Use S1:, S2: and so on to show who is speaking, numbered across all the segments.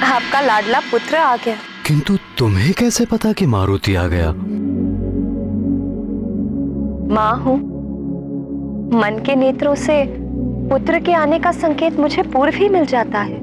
S1: आपका लाडला पुत्र आ गया।
S2: किंतु तुम्हें कैसे पता कि मारुति आ गया?
S1: माँ हूँ। मन के नेत्रों से पुत्र के आने का संकेत मुझे पूर्व ही मिल जाता है।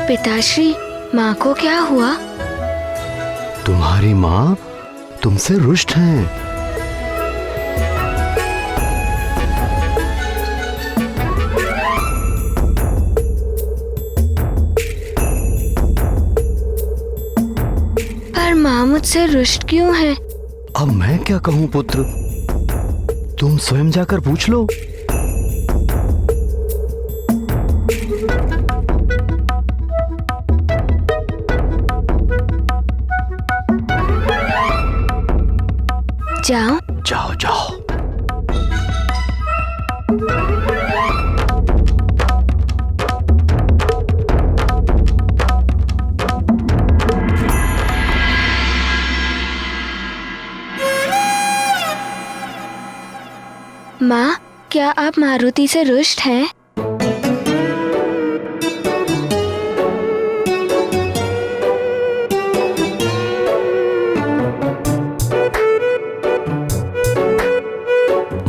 S3: पिताश्री, माँ को क्या हुआ?
S2: तुम्हारी माँ तुमसे रुष्ट हैं।
S3: पर माँ मुझसे रुष्ट क्यों है?
S2: अब मैं क्या कहूँ पुत्र, तुम स्वयं जाकर पूछ लो।
S3: जाओ
S2: जाओ जाओ।
S3: माँ, क्या आप मारुति से रुष्ट हैं?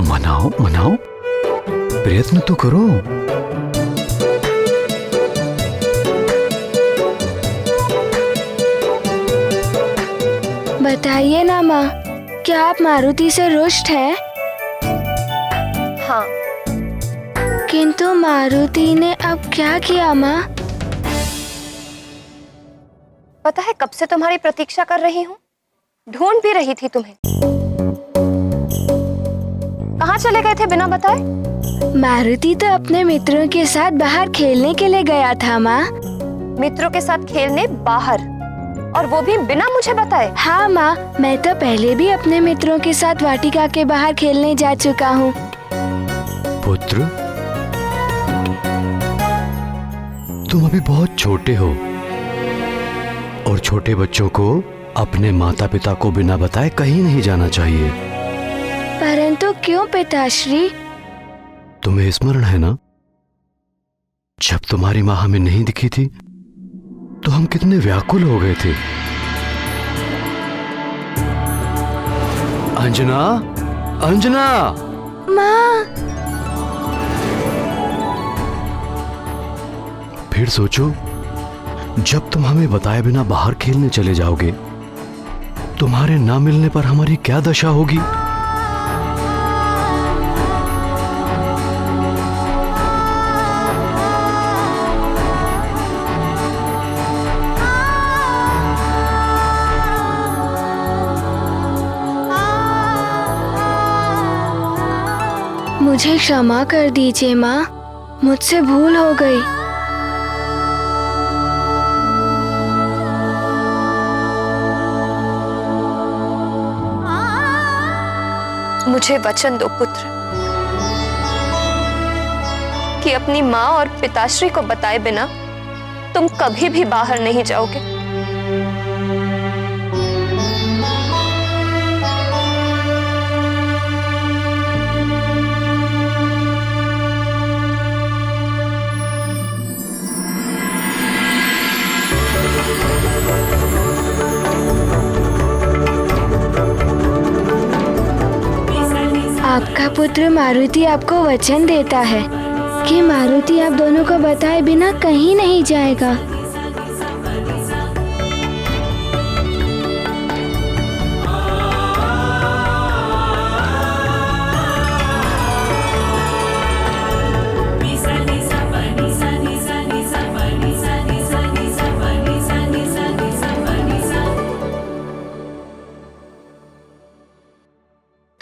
S2: मनाओ मनाओ, प्रयत्न तो करो।
S3: बताइए ना माँ, क्या आप मारुति से रुष्ट हैं?
S1: हाँ।
S3: किंतु मारुति ने अब क्या किया माँ?
S1: पता है कब से तुम्हारी प्रतीक्षा कर रही हूँ, ढूंढ भी रही थी तुम्हें। कहाँ चले गए थे बिना बताए?
S3: मारुति तो अपने मित्रों के साथ बाहर खेलने के लिए गया था माँ।
S1: मित्रों के साथ खेलने बाहर, और वो भी बिना मुझे बताए?
S3: हाँ माँ, मैं तो पहले भी अपने मित्रों के साथ वाटिका के बाहर खेलने जा चुका हूँ।
S2: पुत्र, तुम अभी बहुत छोटे हो और छोटे बच्चों को अपने माता पिता को बिना बताए कहीं नहीं जाना चाहिए।
S3: परंतु क्यों पिताश्री?
S2: तुम्हें स्मरण है ना, जब तुम्हारी माँ हमें नहीं दिखी थी तो हम कितने व्याकुल हो गए थे। अंजना, अंजना!
S3: माँ!
S2: फिर सोचो, जब तुम हमें बताए बिना बाहर खेलने चले जाओगे, तुम्हारे ना मिलने पर हमारी क्या दशा होगी।
S3: मुझे क्षमा कर दीजिए माँ, मुझसे भूल हो गई।
S1: मुझे वचन दो पुत्र कि अपनी माँ और पिताश्री को बताए बिना तुम कभी भी बाहर नहीं जाओगे।
S3: आपका पुत्र मारुति आपको वचन देता है कि मारुति आप दोनों को बताए बिना कहीं नहीं जाएगा।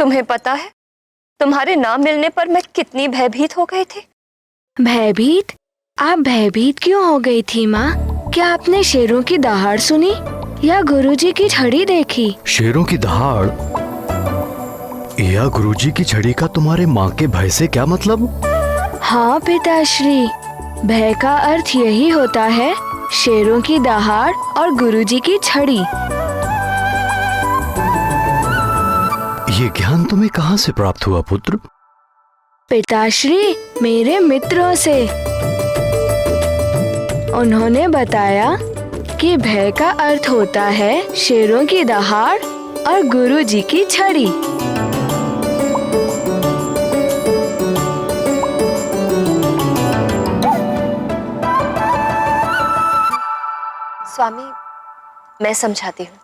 S1: तुम्हें पता है तुम्हारे ना मिलने पर मैं कितनी भयभीत हो गई थी।
S3: भयभीत? आप भयभीत क्यों हो गई थी माँ? क्या आपने शेरों की दहाड़ सुनी या गुरुजी की छड़ी देखी?
S2: शेरों की दहाड़ या गुरुजी की छड़ी का तुम्हारे माँ के भय से क्या मतलब?
S3: हाँ पिताश्री, भय का अर्थ यही होता है, शेरों की दहाड़ और गुरुजी की छड़ी।
S2: ये ज्ञान तुम्हें कहाँ से प्राप्त हुआ पुत्र?
S3: पिताश्री, मेरे मित्रों से। उन्होंने बताया कि भय का अर्थ होता है शेरों की दहाड़ और गुरुजी की छड़ी।
S1: स्वामी, मैं समझाती हूँ।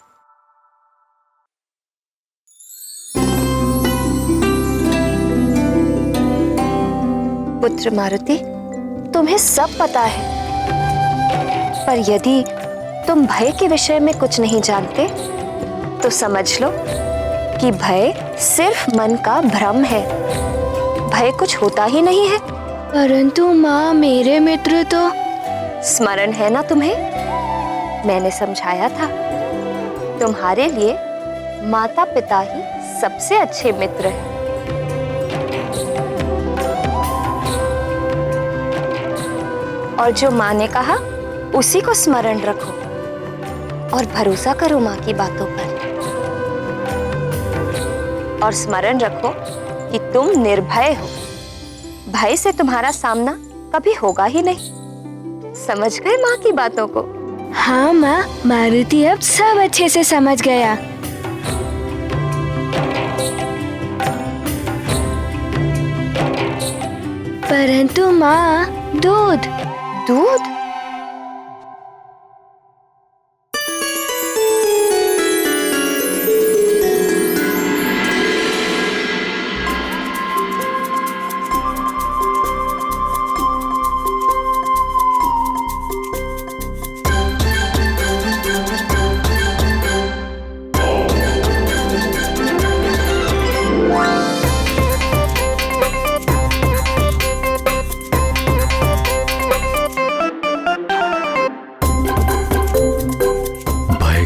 S1: पुत्र मारुति, तुम्हें सब पता है, पर यदि तुम भय के विषय में कुछ नहीं जानते तो समझ लो कि भय सिर्फ मन का भ्रम है। भय कुछ होता ही नहीं है।
S3: परंतु माँ, मेरे मित्र तो।
S1: स्मरण है ना तुम्हें? मैंने समझाया था, तुम्हारे लिए माता पिता ही सबसे अच्छे मित्र हैं। और जो माँ ने कहा उसी को स्मरण रखो और भरोसा करो माँ की बातों पर। और स्मरण रखो कि तुम निर्भय हो, भय से तुम्हारा सामना कभी होगा ही नहीं। समझ गए माँ की बातों को?
S3: हाँ माँ, मारुति अब सब अच्छे से समझ गया। परंतु माँ, दूध।
S1: दूध?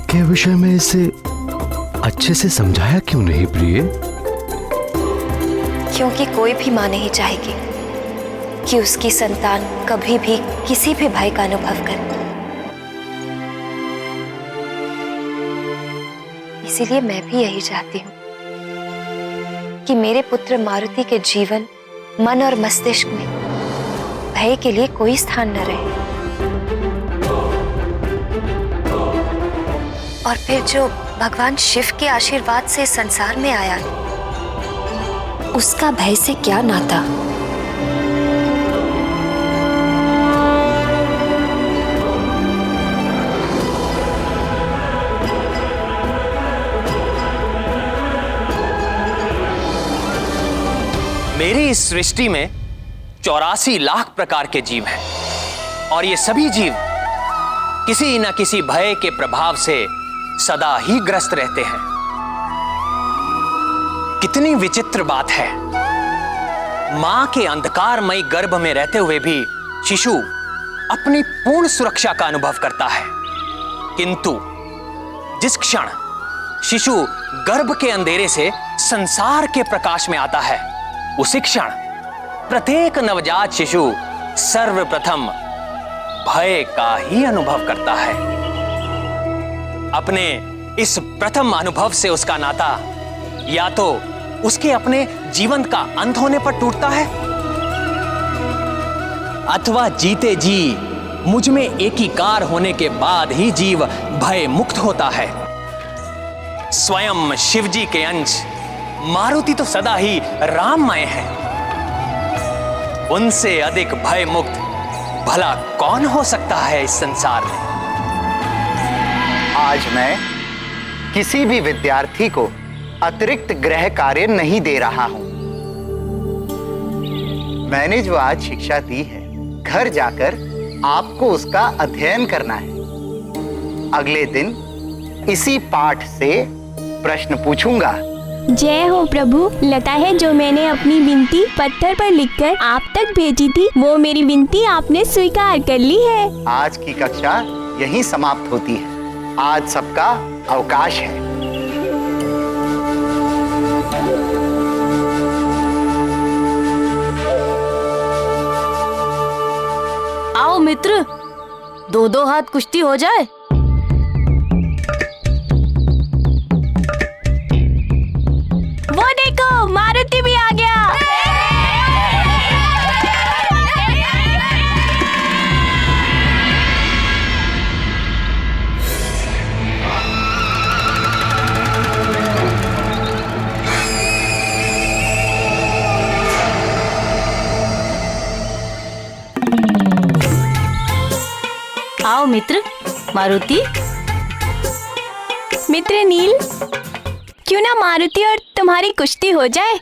S2: के विषय में इसे अच्छे से समझाया क्यों नहीं प्रिय?
S1: क्योंकि कोई भी माँ नहीं चाहेगी कि उसकी संतान कभी भी किसी भी भय का अनुभव करे। इसीलिए मैं भी यही चाहती हूँ कि मेरे पुत्र मारुति के जीवन, मन और मस्तिष्क में भय के लिए कोई स्थान न रहे। और फिर जो भगवान शिव के आशीर्वाद से संसार में आया, उसका भय से क्या नाता?
S4: मेरी इस सृष्टि में 84 लाख प्रकार के जीव हैं और ये सभी जीव किसी न किसी भय के प्रभाव से सदा ही ग्रस्त रहते हैं। कितनी विचित्र बात है, मां के अंधकारमयी गर्भ में रहते हुए भी शिशु अपनी पूर्ण सुरक्षा का अनुभव करता है, किंतु जिस क्षण शिशु गर्भ के अंधेरे से संसार के प्रकाश में आता है, उसी क्षण प्रत्येक नवजात शिशु सर्वप्रथम भय का ही अनुभव करता है। अपने इस प्रथम अनुभव से उसका नाता या तो उसके अपने जीवन का अंत होने पर टूटता है, अथवा जीते जी मुझ में एकीकार होने के बाद ही जीव भय मुक्त होता है। स्वयं शिवजी के अंश मारुति तो सदा ही राममय है। उनसे अधिक भय मुक्त भला कौन हो सकता है इस संसार में?
S5: आज मैं किसी भी विद्यार्थी को अतिरिक्त गृह कार्य नहीं दे रहा हूं। मैंने जो आज शिक्षा दी है, घर जाकर आपको उसका अध्ययन करना है। अगले दिन इसी पाठ से प्रश्न पूछूंगा
S6: जय हो प्रभु। लगता है जो मैंने अपनी विनती पत्थर पर लिखकर आप तक भेजी थी, वो मेरी विनती आपने स्वीकार कर ली है।
S5: आज की कक्षा यहीं समाप्त होती है। आज सबका अवकाश है।
S7: आओ मित्र, दो दो हाथ कुश्ती हो जाए।
S6: वो देखो, मारुति भी आ गया।
S7: आओ मित्र, मारुति।
S6: मित्र नील, क्यों ना मारुति और तुम्हारी कुश्ती हो जाए।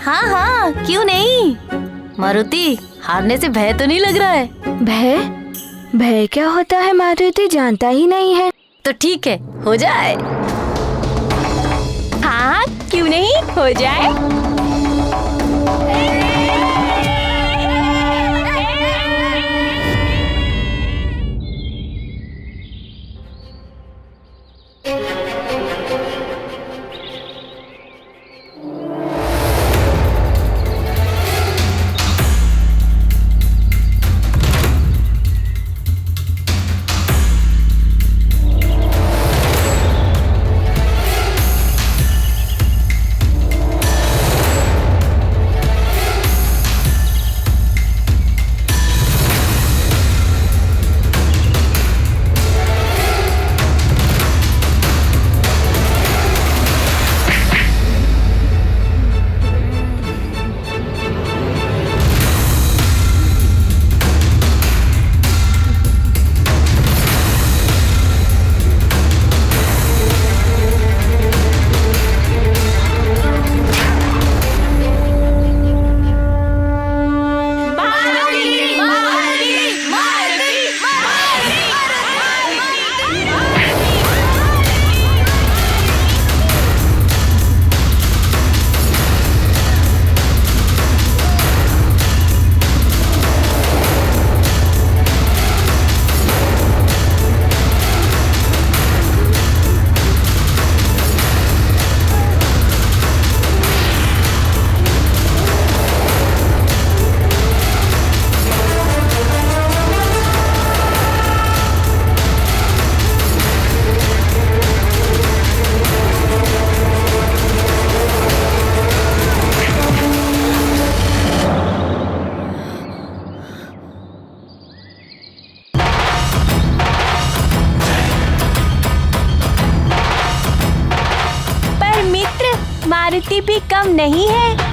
S7: हाँ हाँ, क्यों नहीं। मारुति, हारने से भय तो नहीं लग रहा है?
S3: भय? भय क्या होता है मारुति जानता ही नहीं है।
S7: तो ठीक है, हो जाए।
S6: हाँ, क्यों नहीं, हो जाए। मारुति भी कम नहीं है।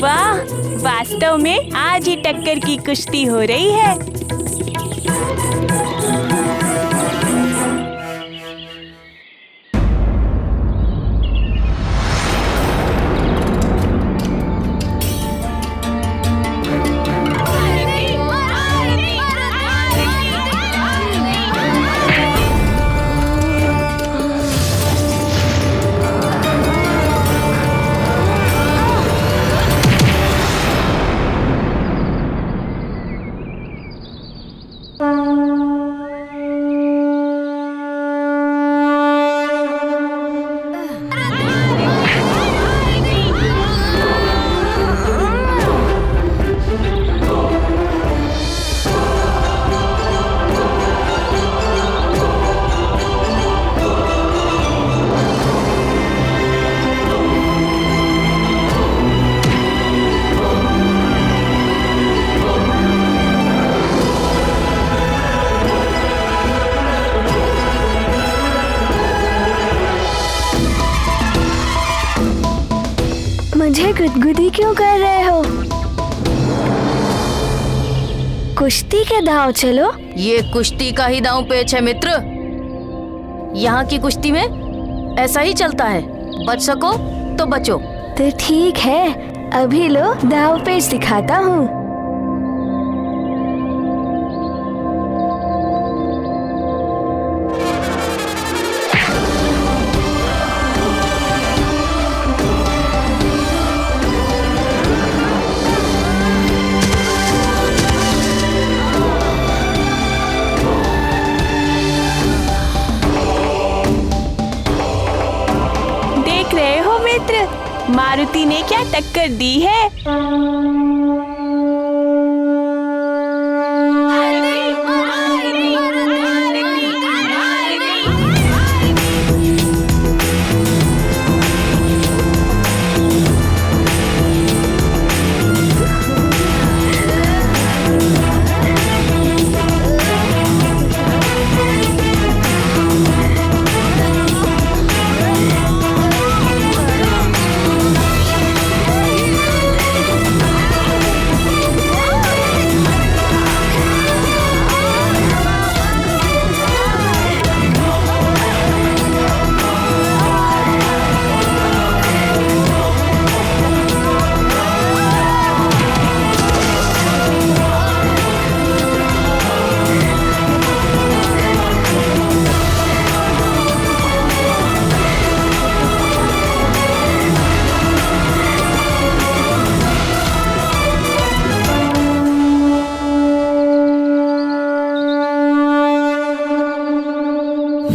S6: वाह, वास्तव में आज ही टक्कर की कुश्ती हो रही है।
S3: ऐसे गुदगुदी क्यों कर रहे हो? कुश्ती के दांव चलो।
S7: ये कुश्ती का ही दांव पेच है मित्र। यहाँ की कुश्ती में ऐसा ही चलता है, बच सको तो बचो।
S3: तो ठीक है, अभी लो दांव पेच दिखाता हूँ।
S6: देख रहे हो मित्र, मारुति ने क्या टक्कर दी है।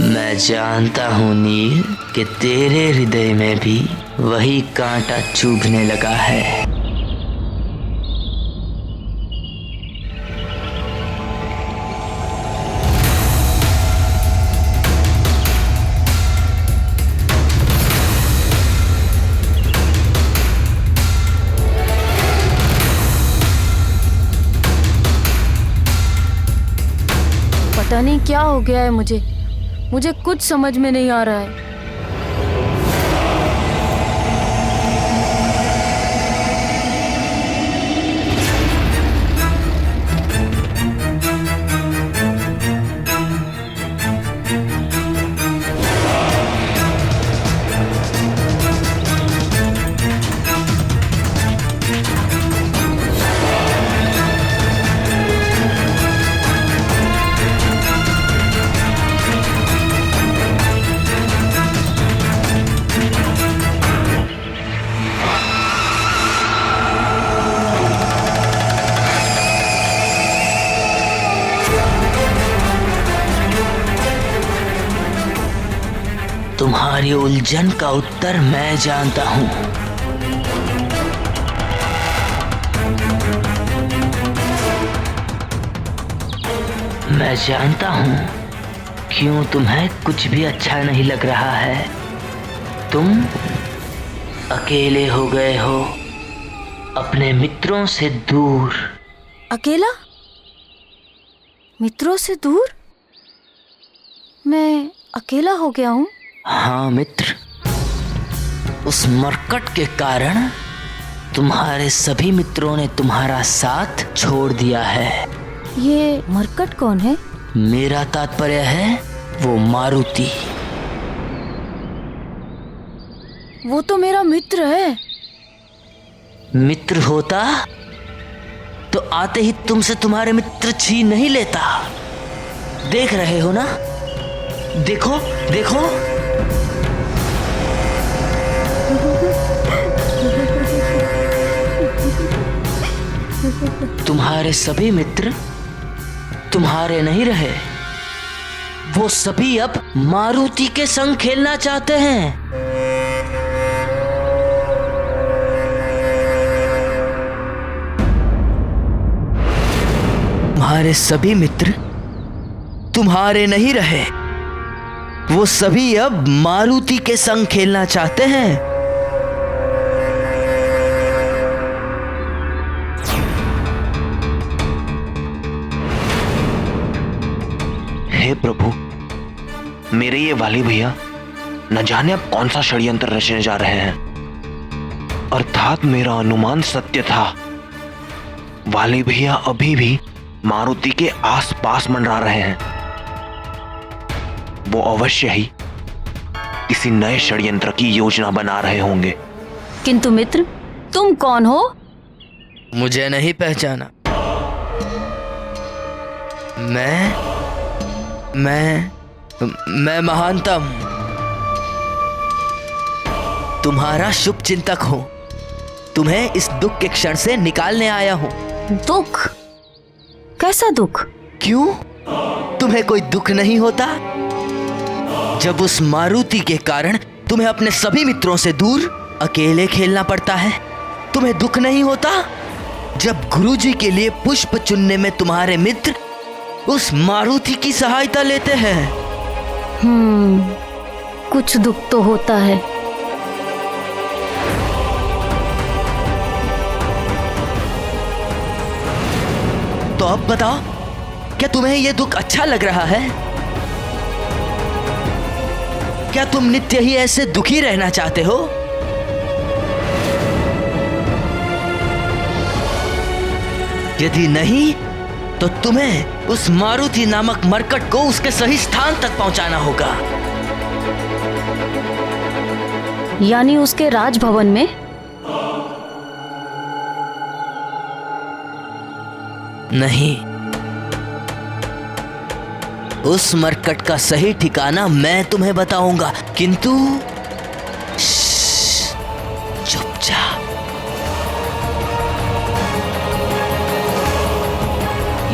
S8: मैं जानता हूँ नील कि तेरे हृदय में भी वही कांटा चुभने लगा है।
S7: पता नहीं क्या हो गया है मुझे कुछ समझ में नहीं आ रहा है।
S8: तुम्हारी उलझन का उत्तर मैं जानता हूँ। मैं जानता हूँ क्यों तुम्हें कुछ भी अच्छा नहीं लग रहा है। तुम अकेले हो गए हो, अपने मित्रों से दूर।
S7: अकेला? मित्रों से दूर? मैं अकेला हो गया हूँ?
S8: हाँ मित्र, उस मरकट के कारण तुम्हारे सभी मित्रों ने तुम्हारा साथ छोड़ दिया है।
S7: ये मरकट कौन है?
S8: मेरा तात्पर्य है वो मारुति।
S7: वो तो मेरा मित्र है।
S8: मित्र होता तो आते ही तुमसे तुम्हारे मित्र छीन नहीं लेता। देख रहे हो ना, देखो देखो। तुम्हारे सभी मित्र तुम्हारे नहीं रहे, वो सभी अब मारुति के संग खेलना चाहते हैं। तुम्हारे सभी मित्र तुम्हारे नहीं रहे, वो सभी अब मारुति के संग खेलना चाहते हैं।
S9: हे प्रभु, मेरे ये वाली भैया न जाने अब कौन सा षड्यंत्र रचने जा रहे हैं। अर्थात मेरा अनुमान सत्य था। वाली भैया अभी भी मारुति के आसपास मंडरा रहे हैं। वो अवश्य ही किसी नए षड्यंत्र की योजना बना रहे होंगे।
S7: किंतु मित्र, तुम कौन हो?
S8: मुझे नहीं पहचाना? मैं महानतम तुम्हारा शुभ चिंतक हूं। तुम्हें इस दुख के क्षण से निकालने आया हूं।
S7: दुख? कैसा दुख?
S8: क्यों, तुम्हें कोई दुख नहीं होता जब उस मारुति के कारण तुम्हें अपने सभी मित्रों से दूर अकेले खेलना पड़ता है? तुम्हें दुख नहीं होता जब गुरुजी के लिए पुष्प चुनने में तुम्हारे मित्र उस मारुति की सहायता लेते हैं?
S7: कुछ दुख तो होता है।
S8: तो अब बताओ, क्या तुम्हें यह दुख अच्छा लग रहा है? क्या तुम नित्य ही ऐसे दुखी रहना चाहते हो? यदि नहीं तो तुम्हें उस मारुति नामक मरकट को उसके सही स्थान तक पहुंचाना होगा।
S7: यानी उसके राजभवन में?
S8: नहीं, उस मरकट का सही ठिकाना मैं तुम्हें बताऊंगा, किंतु चुपचाप।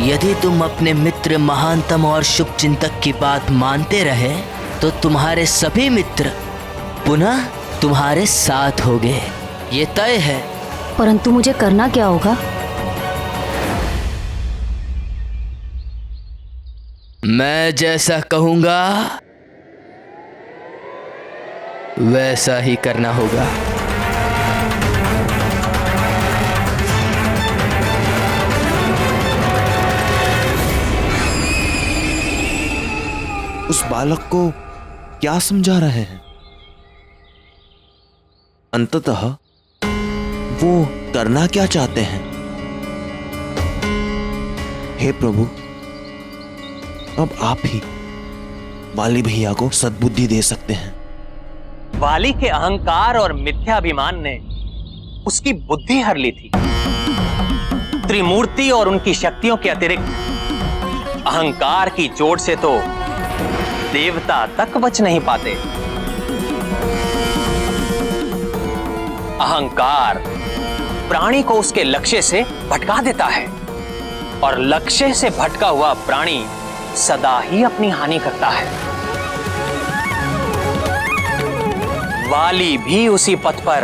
S8: यदि तुम अपने मित्र महानतम और शुभ चिंतक की बात मानते रहे तो तुम्हारे सभी मित्र पुनः तुम्हारे साथ होंगे, ये तय है।
S7: परंतु मुझे करना क्या होगा?
S8: मैं जैसा कहूंगा वैसा ही करना होगा।
S9: उस बालक को क्या समझा रहे हैं? अंततः वो करना क्या चाहते हैं? हे प्रभु, अब आप ही वाली भैया को सद्बुद्धि दे सकते हैं।
S4: वाली के अहंकार और मिथ्याभिमान ने उसकी बुद्धि हर ली थी। त्रिमूर्ति और उनकी शक्तियों के अतिरिक्त अहंकार की चोट से तो देवता तक बच नहीं पाते। अहंकार प्राणी को उसके लक्ष्य से भटका देता है और लक्ष्य से भटका हुआ प्राणी सदा ही अपनी हानि करता है। वाली भी उसी पथ पर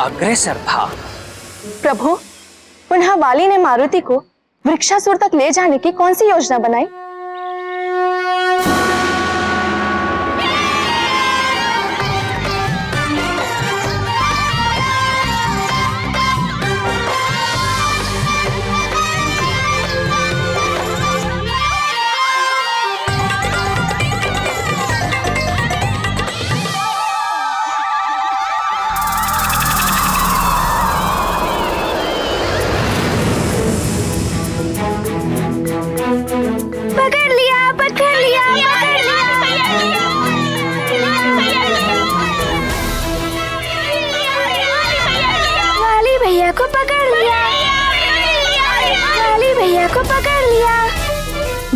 S4: अग्रसर था।
S1: प्रभु, पुनः वाली ने मारुति को वृक्षासुर तक ले जाने की कौन सी योजना बनाई?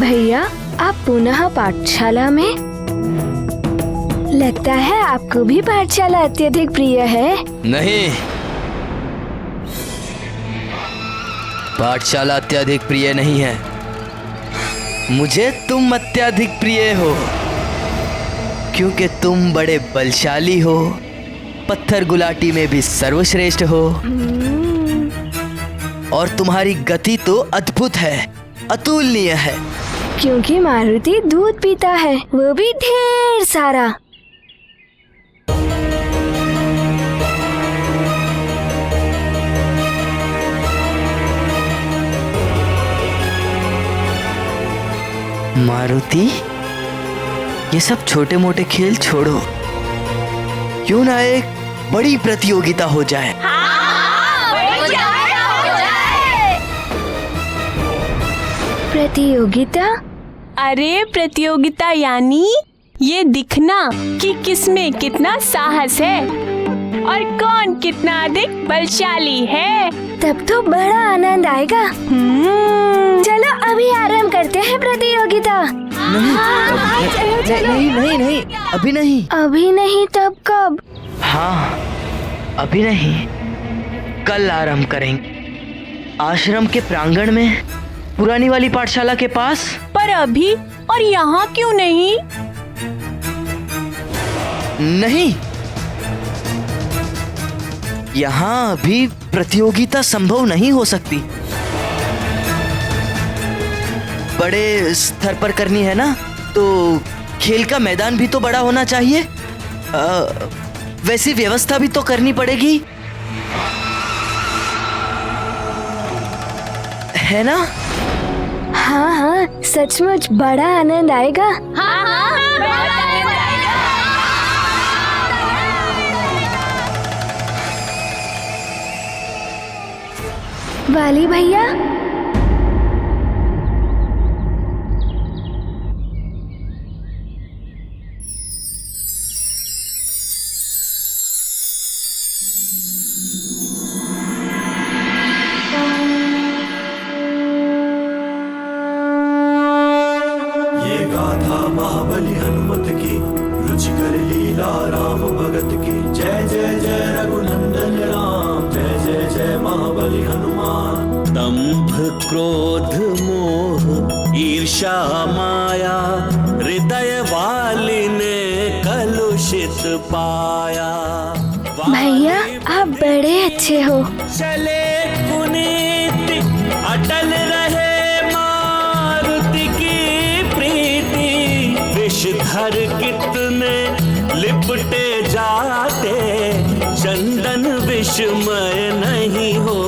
S3: भैया, आप पुनः पाठशाला में? लगता है आपको भी पाठशाला अत्यधिक प्रिय है।
S8: नहीं, पाठशाला अत्यधिक प्रिय नहीं है। मुझे तुम अत्यधिक प्रिय हो, क्योंकि तुम बड़े बलशाली हो, पत्थर गुलाटी में भी सर्वश्रेष्ठ हो, और तुम्हारी गति तो अद्भुत है, अतुलनीय है।
S3: क्योंकि मारुति दूध पीता है, वो भी ढेर सारा।
S8: मारुति, ये सब छोटे मोटे खेल छोड़ो, क्यों ना एक बड़ी प्रतियोगिता हो जाए।
S3: प्रतियोगिता?
S6: अरे प्रतियोगिता यानी ये दिखना कि किसमें कितना साहस है और कौन कितना अधिक बलशाली है।
S3: तब तो बड़ा आनंद आएगा। चलो अभी आरंभ करते हैं प्रतियोगिता।
S8: नहीं, अभी नहीं।
S3: अभी नहीं तब कब?
S8: हाँ, अभी नहीं, कल आरंभ करेंगे। आश्रम के प्रांगण में, पुरानी वाली पाठशाला के पास।
S6: पर अभी और यहाँ क्यों नहीं?
S8: नहीं, यहाँ अभी प्रतियोगिता संभव नहीं हो सकती। बड़े स्तर पर करनी है ना, तो खेल का मैदान भी तो बड़ा होना चाहिए। वैसी व्यवस्था भी तो करनी पड़ेगी, है ना?
S3: हाँ हाँ, सचमुच बड़ा आनंद आएगा। वाली भैया,
S10: ये गाथा महाबली हनुमत की, रुचिकर लीला राम भगत की। जय जय जय रघुनंदन राम, जय जय जय महाबली हनुमान। दंभ क्रोध मोह ईर्ष्या माया, हृदय वाली ने कलुषित पाया।
S3: भैया आप बड़े अच्छे हो।
S10: चले पुनीत अटल रहे मारुति की प्रीति। विषधर कितने लिपटे जाते, चंदन विषमय नहीं हो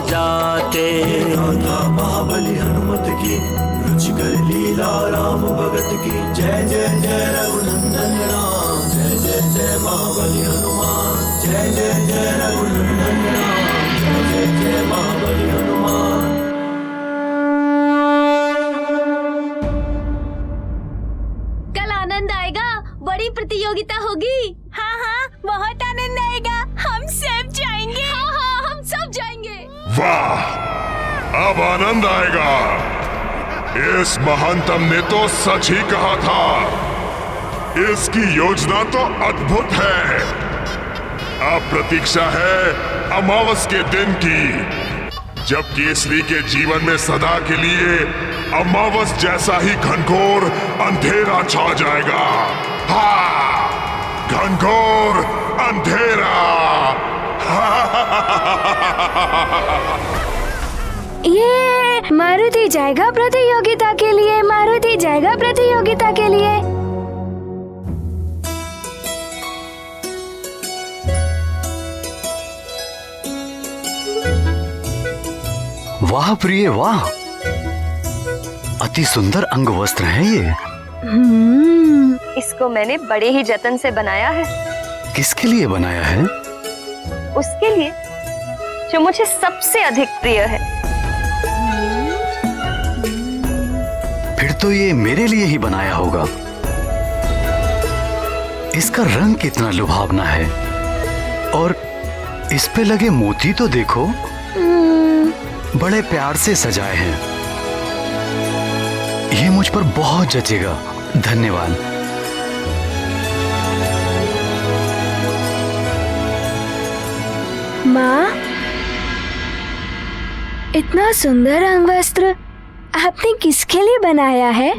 S10: जाते। गाथा महाबली हनुमत की, रुचिकर लीला राम भगत की। जय जय जय रघुनंदन राम, जय जय जय महाबली हनुमान। जय जय जय रघुनंदन राम, जय जय जय महाबली हनुमान।
S6: कल आनंद आएगा, बड़ी प्रतियोगिता होगी। हाँ हाँ, बहुत आनंद आएगा। हम सब जाएंगे। हाँ हाँ, हम सब जाएंगे।
S11: वाह, अब आनंद आएगा। इस महानतम ने तो सच ही कहा था। इसकी योजना तो अद्भुत है। अब प्रतीक्षा है अमावस के दिन की, जब केसरी के जीवन में सदा के लिए अमावस जैसा ही घनघोर अंधेरा छा जाएगा। हाँ, घनघोर अंधेरा।
S3: ये मारुति जाएगा प्रतियोगिता के लिए, मारुति जाएगा प्रतियोगिता के लिए।
S2: वाह प्रिय वाह, अति सुंदर अंग वस्त्र है ये।
S1: इसको मैंने बड़े ही जतन से बनाया है।
S2: किसके लिए बनाया है?
S1: उसके लिए जो मुझे सबसे अधिक प्रिय है।
S2: फिर तो ये मेरे लिए ही बनाया होगा। इसका रंग कितना लुभावना है, और इस पे लगे मोती तो देखो, बड़े प्यार से सजाए हैं। ये मुझ पर बहुत जचेगा। धन्यवाद।
S3: माँ, इतना सुंदर अंगवस्त्र आपने किसके लिए बनाया है?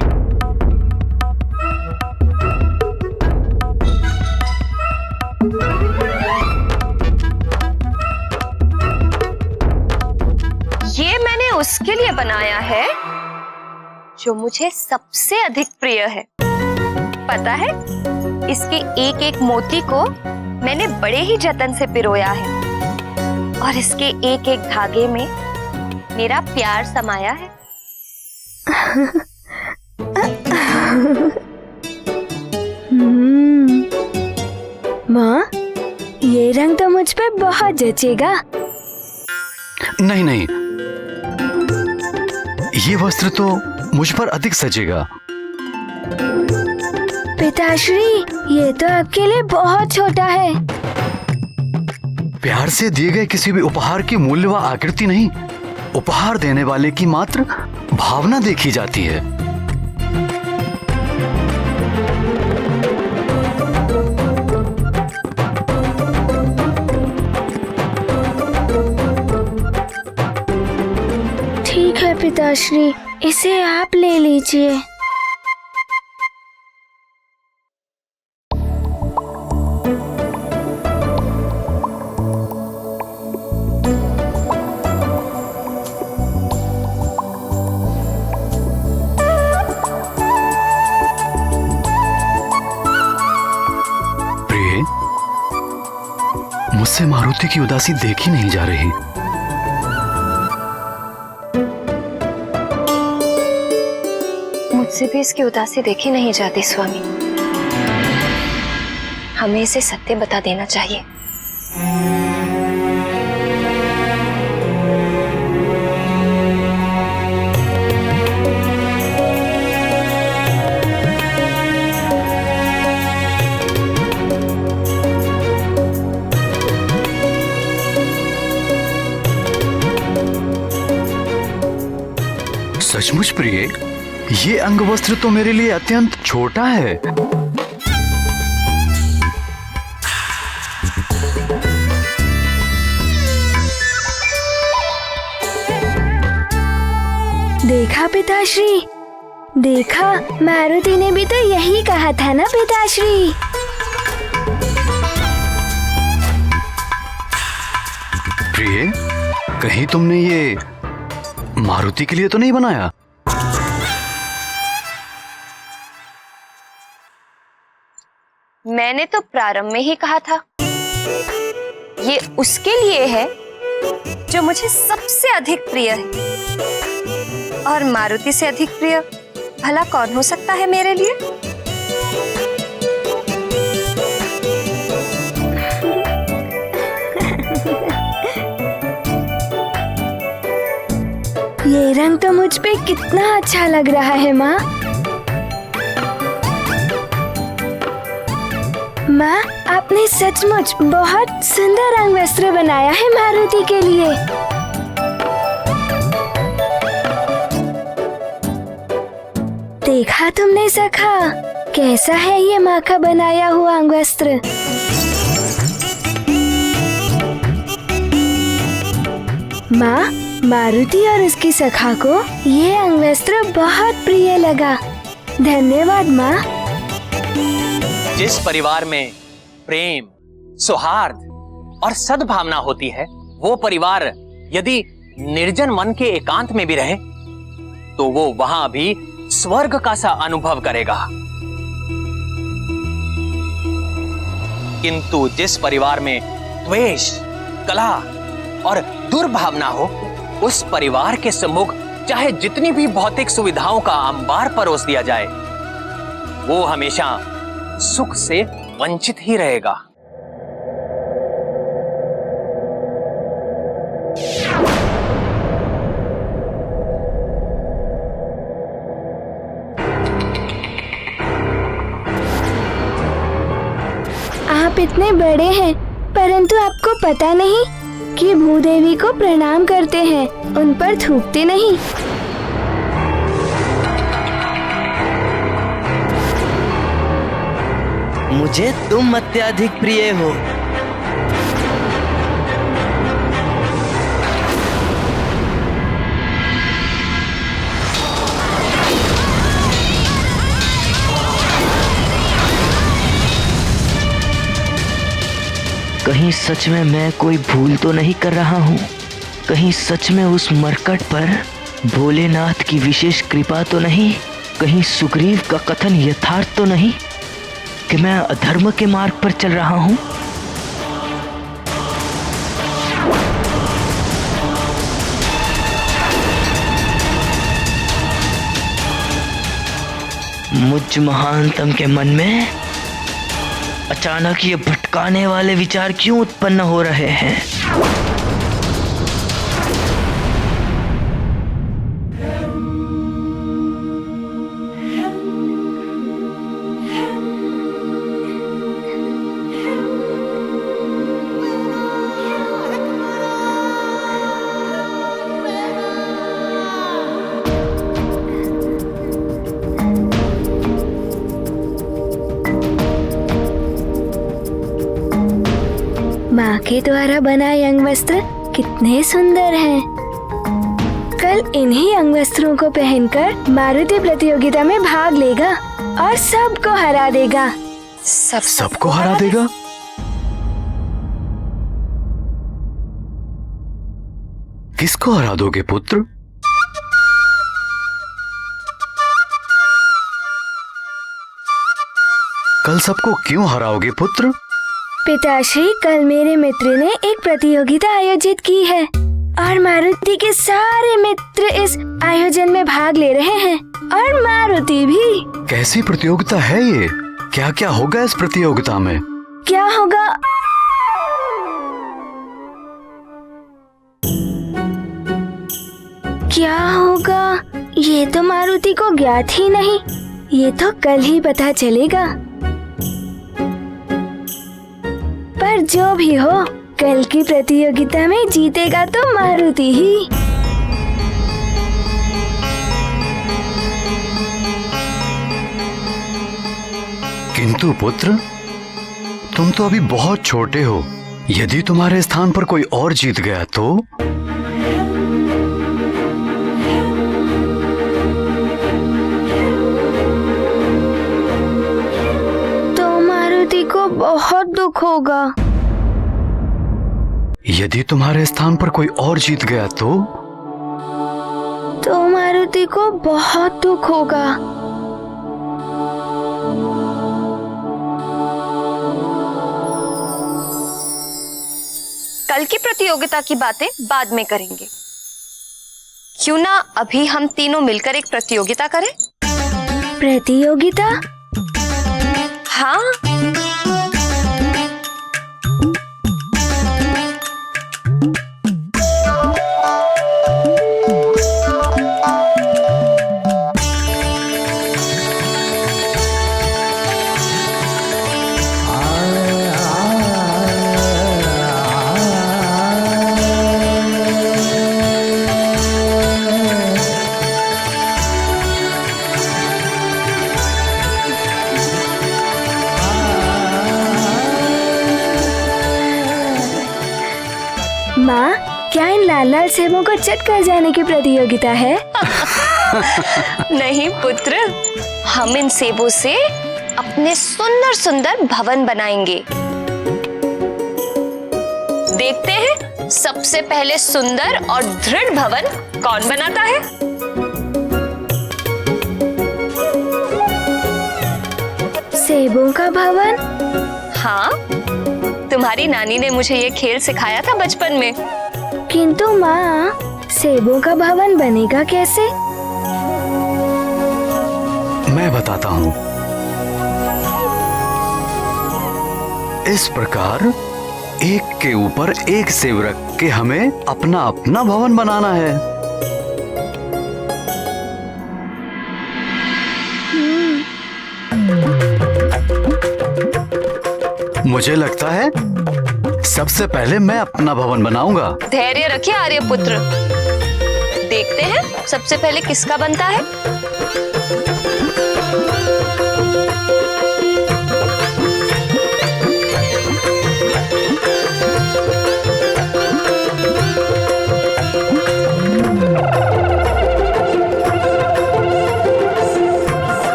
S1: ये मैंने उसके लिए बनाया है जो मुझे सबसे अधिक प्रिय है। पता है, इसके एक एक मोती को मैंने बड़े ही जतन से पिरोया है, और इसके एक एक धागे में मेरा प्यार समाया है।
S3: माँ, ये रंग तो मुझ पे बहुत जचेगा।
S2: नहीं नहीं, ये वस्त्र तो मुझ पर अधिक सजेगा।
S3: पिताश्री, ये तो आपके लिए बहुत छोटा है।
S2: प्यार से दिए गए किसी भी उपहार की मूल्य व आकृति नहीं, उपहार देने वाले की मात्र भावना देखी जाती है।
S3: ठीक है पिताश्री, इसे आप ले लीजिए।
S2: मुझसे मारुति की उदासी देखी नहीं जा रही।
S1: मुझसे भी इसकी उदासी देखी नहीं जाती स्वामी। हमें इसे सत्य बता देना चाहिए।
S2: सचमुच प्रिय, ये अंगवस्त्र तो मेरे लिए अत्यंत छोटा है।
S3: देखा पिताश्री, देखा, मारुति ने भी तो यही कहा था ना पिताश्री।
S2: प्रिय, कहीं तुमने ये मारुति के लिए तो नहीं बनाया?
S1: मैंने तो प्रारंभ में ही कहा था, ये उसके लिए है जो मुझे सबसे अधिक प्रिय है। और मारुति से अधिक प्रिय भला कौन हो सकता है मेरे लिए?
S3: ये रंग तो मुझ पे कितना अच्छा लग रहा है माँ। माँ, आपने सचमुच बहुत सुंदर रंग वस्त्र बनाया है मारुति के लिए। देखा तुमने सखा, कैसा है ये माँ का बनाया हुआ अंगवस्त्र? माँ, मारुति और उसकी सखा को ये अंगवस्त्र बहुत प्रिय लगा। धन्यवाद माँ।
S4: जिस परिवार में प्रेम, सौहार्द और सद्भावना होती है, वो परिवार यदि निर्जन मन के एकांत में भी रहे तो वो वहां भी स्वर्ग का सा अनुभव करेगा। किंतु जिस परिवार में द्वेष, कलह और दुर्भावना हो, उस परिवार के सम्मुख चाहे जितनी भी भौतिक सुविधाओं का अंबार परोस दिया जाए, वो हमेशा सुख से वंचित ही रहेगा।
S3: आप इतने बड़े हैं, परंतु आपको पता नहीं कि भूदेवी को प्रणाम करते हैं, उन पर थूकते नहीं।
S8: मुझे तुम अत्यधिक प्रिय हो। कहीं सच में मैं कोई भूल तो नहीं कर रहा हूँ? कहीं सच में उस मरकट पर भोलेनाथ की विशेष कृपा तो नहीं? कहीं सुग्रीव का कथन यथार्थ तो नहीं कि मैं अधर्म के मार्ग पर चल रहा हूँ? मुझ महानतम के मन में अचानक ये भटकाने वाले विचार क्यों उत्पन्न हो रहे हैं?
S3: माँ के द्वारा बनाए अंग वस्त्र कितने सुंदर हैं। कल इन्हीं अंग वस्त्रों को पहनकर मारुति प्रतियोगिता में भाग लेगा और सबको हरा देगा।
S2: सबको हरा देगा? किसको हरा दोगे पुत्र? कल सबको क्यों हराओगे पुत्र?
S3: पिताश्री, कल मेरे मित्र ने एक प्रतियोगिता आयोजित की है और मारुति के सारे मित्र इस आयोजन में भाग ले रहे हैं और मारुति भी।
S2: कैसी प्रतियोगिता है ये? क्या क्या होगा इस प्रतियोगिता में?
S3: क्या होगा? क्या होगा ये तो मारुति को ज्ञात ही नहीं। ये तो कल ही पता चलेगा। पर जो भी हो, कल की प्रतियोगिता में जीतेगा तो मारुति ही।
S2: किंतु पुत्र, तुम तो अभी बहुत छोटे हो। यदि तुम्हारे स्थान पर कोई और जीत गया तो?
S3: मारुति को बहुत दुख होगा।
S2: यदि तुम्हारे स्थान पर कोई और जीत गया तो
S3: मारुति को बहुत दुख होगा।
S1: कल की प्रतियोगिता की बातें बाद में करेंगे। क्यों ना अभी हम तीनों मिलकर एक प्रतियोगिता करें?
S3: प्रतियोगिता?
S1: हाँ।
S3: माँ, क्या इन लाल लाल सेबों को चट कर जाने की प्रतियोगिता है?
S1: नहीं पुत्र, हम इन सेबों से अपने सुंदर सुंदर भवन बनाएंगे। देखते हैं सबसे पहले सुंदर और दृढ़ भवन कौन बनाता है।
S3: सेबों का भवन?
S1: हाँ, तुम्हारी नानी ने मुझे ये खेल सिखाया था बचपन में।
S3: किंतु माँ, सेबों का भवन बनेगा कैसे?
S2: मैं बताता हूँ। इस प्रकार एक के ऊपर एक सेब रख के हमें अपना अपना भवन बनाना है। मुझे लगता है सबसे पहले मैं अपना भवन बनाऊंगा।
S1: धैर्य रखिए आर्यपुत्र, देखते हैं सबसे पहले किसका बनता है।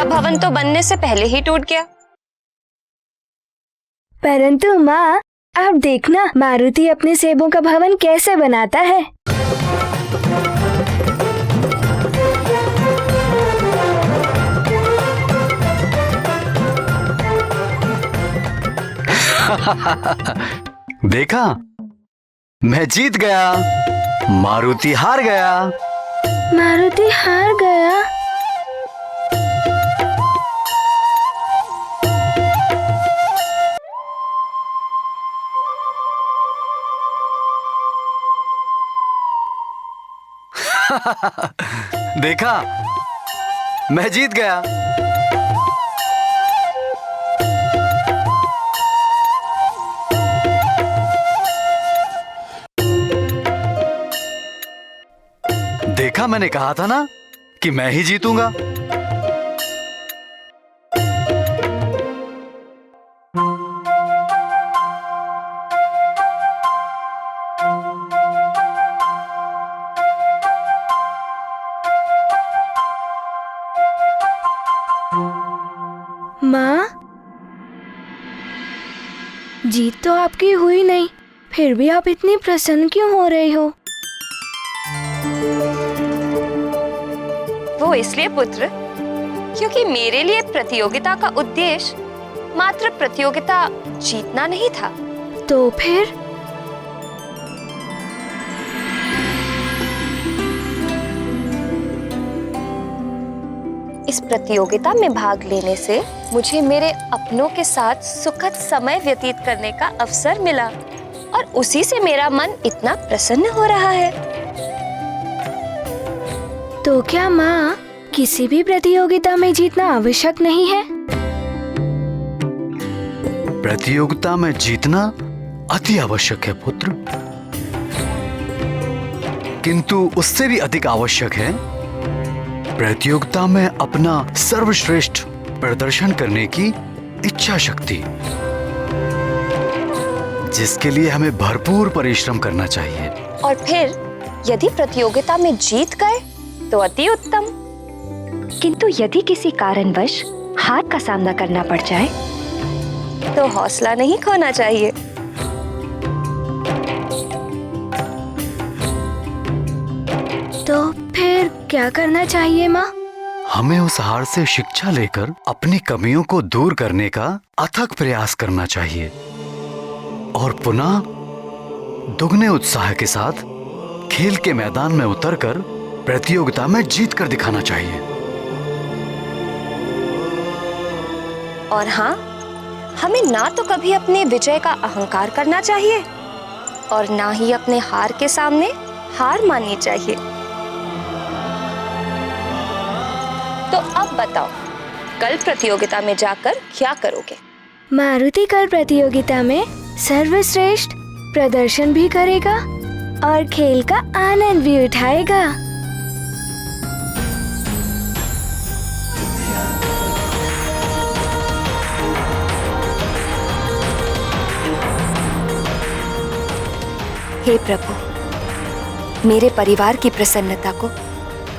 S1: भवन तो बनने से पहले ही टूट गया।
S3: परंतु माँ, आप देखना मारुति अपने सेबों का भवन कैसे बनाता है।
S2: देखा, मैं जीत गया, मारुति हार गया।
S3: मारुति हार गया।
S2: देखा, मैं जीत गया। देखा, मैंने कहा था ना कि मैं ही जीतूंगा।
S3: माँ, जीत तो आपकी हुई नहीं, फिर भी आप इतनी प्रसन्न क्यों हो रही हो?
S1: वो इसलिए पुत्र, क्योंकि मेरे लिए प्रतियोगिता का उद्देश्य मात्र प्रतियोगिता जीतना नहीं था।
S3: तो फिर?
S1: इस प्रतियोगिता में भाग लेने से मुझे मेरे अपनों के साथ सुखद समय व्यतीत करने का अवसर मिला और उसी से मेरा मन इतना प्रसन्न हो रहा है।
S3: तो क्या माँ, किसी भी प्रतियोगिता में जीतना आवश्यक नहीं है?
S2: प्रतियोगिता में जीतना अति आवश्यक है पुत्र, किंतु उससे भी अधिक आवश्यक है प्रतियोगिता में अपना सर्वश्रेष्ठ प्रदर्शन करने की इच्छा शक्ति, जिसके लिए हमें भरपूर परिश्रम करना चाहिए।
S1: और फिर यदि प्रतियोगिता में जीत गए तो अति उत्तम, किंतु यदि किसी कारणवश हार का सामना करना पड़ जाए तो हौसला नहीं खोना चाहिए।
S3: तो फिर क्या करना चाहिए माँ?
S2: हमें उस हार से शिक्षा लेकर अपनी कमियों को दूर करने का अथक प्रयास करना चाहिए और पुनः दुगने उत्साह के साथ खेल के मैदान में उतरकर प्रतियोगिता में जीत कर दिखाना चाहिए।
S1: और हाँ, हमें ना तो कभी अपने विजय का अहंकार करना चाहिए और ना ही अपने हार के सामने हार माननी चाहिए। तो अब बताओ, कल प्रतियोगिता में जाकर क्या करोगे?
S3: मारुति कल प्रतियोगिता में सर्वश्रेष्ठ प्रदर्शन भी करेगा और खेल का आनंद भी उठाएगा।
S1: हे प्रभु, मेरे परिवार की प्रसन्नता को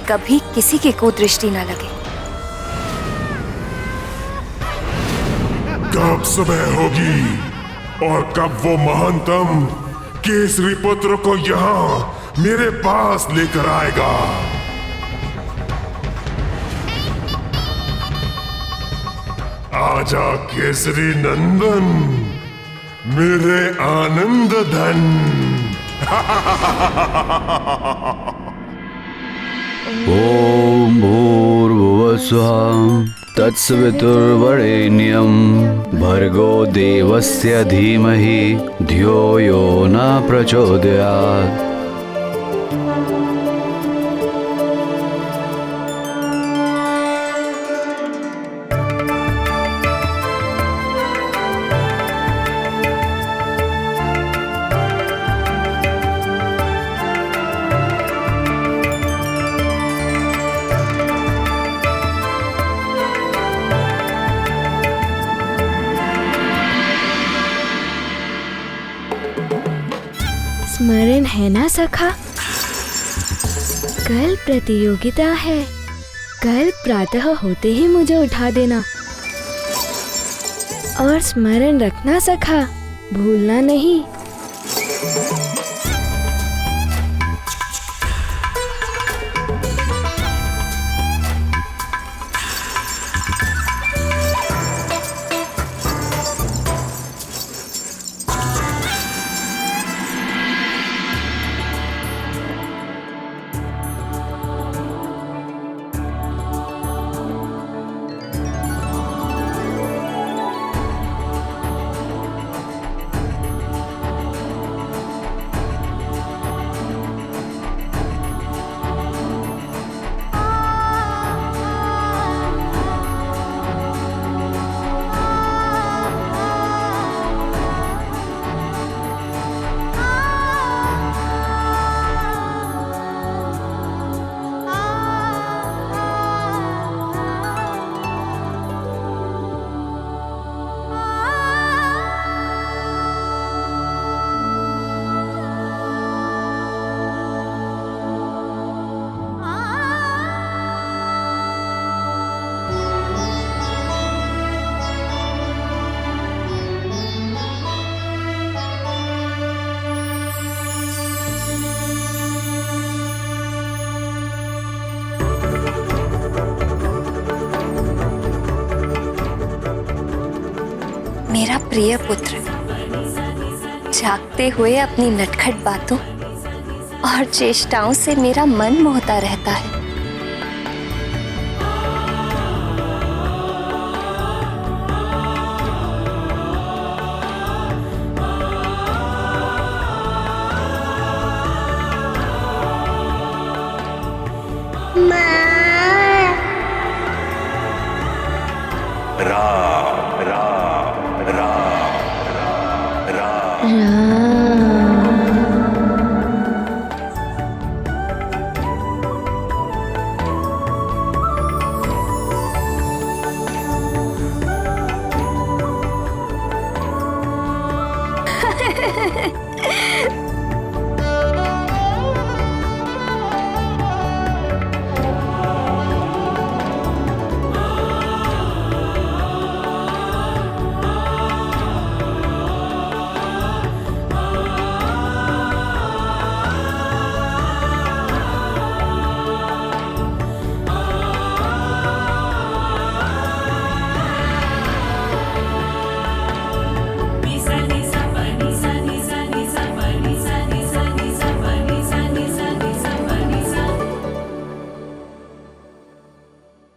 S1: कभी किसी की कुदृष्टि न लगे।
S11: कब सुबह होगी और कब वो महंतम केसरी पुत्र को यहाँ मेरे पास लेकर आएगा? आजा केसरी नंदन, मेरे आनंद धन।
S2: ओम भूर्भुवस्सुः तत्सवितुर्वरेण्यं भर्गो देवस्य धीमहि धियो यो न प्रचोदयात्।
S3: स्मरण है ना सखा? कल प्रतियोगिता है, कल प्रातः होते ही मुझे उठा देना। और स्मरण रखना सखा, भूलना नहीं।
S1: प्रिय पुत्र, जागते हुए अपनी नटखट बातों और चेष्टाओं से मेरा मन मोहता रहता है।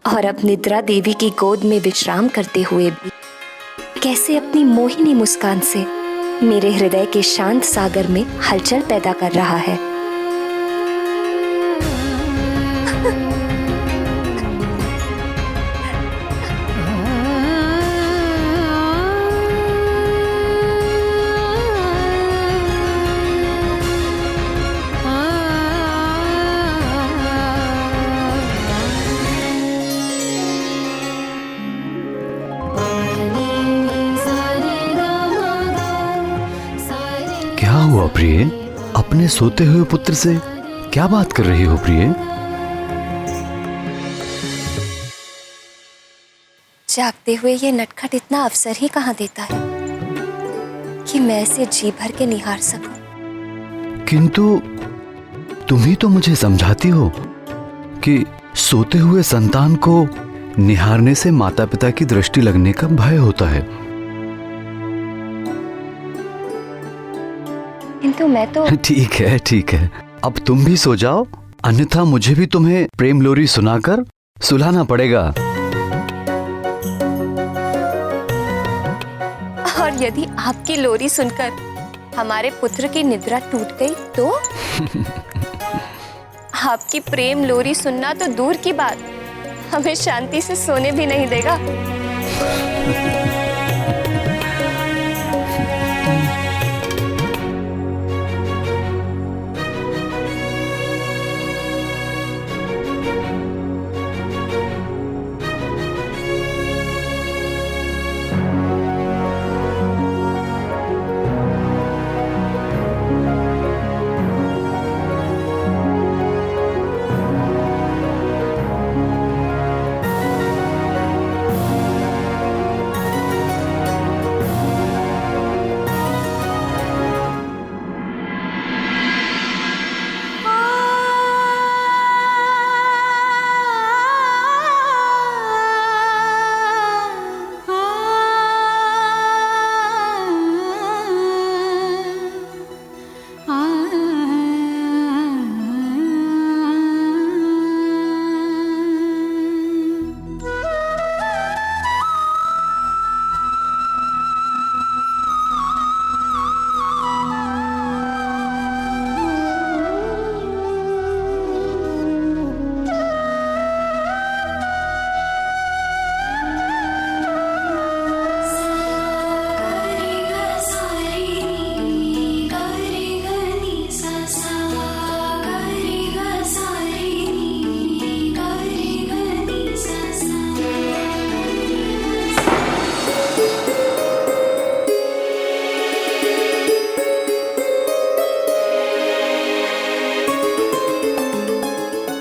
S1: और अब निद्रा देवी की गोद में विश्राम करते हुए भी कैसे अपनी मोहिनी मुस्कान से मेरे हृदय के शांत सागर में हलचल पैदा कर रहा है।
S2: क्या हुआ प्रिय? अपने सोते हुए पुत्र से क्या बात कर रही हो प्रिय?
S1: जागते हुए ये नटखट इतना अवसर ही कहाँ देता है कि मैं इसे जी भर के निहार सकूं।
S2: किंतु तुम ही तो मुझे समझाती हो कि सोते हुए संतान को निहारने से माता पिता की दृष्टि लगने का भय होता है।
S1: किंतु मैं तो
S2: ठीक है, अब तुम भी सो जाओ, अन्यथा मुझे भी तुम्हें प्रेम लोरी सुनाकर सुलाना पड़ेगा।
S1: और यदि आपकी लोरी सुनकर हमारे पुत्र की निद्रा टूट गई तो आपकी प्रेम लोरी सुनना तो दूर की बात, हमें शांति से सोने भी नहीं देगा।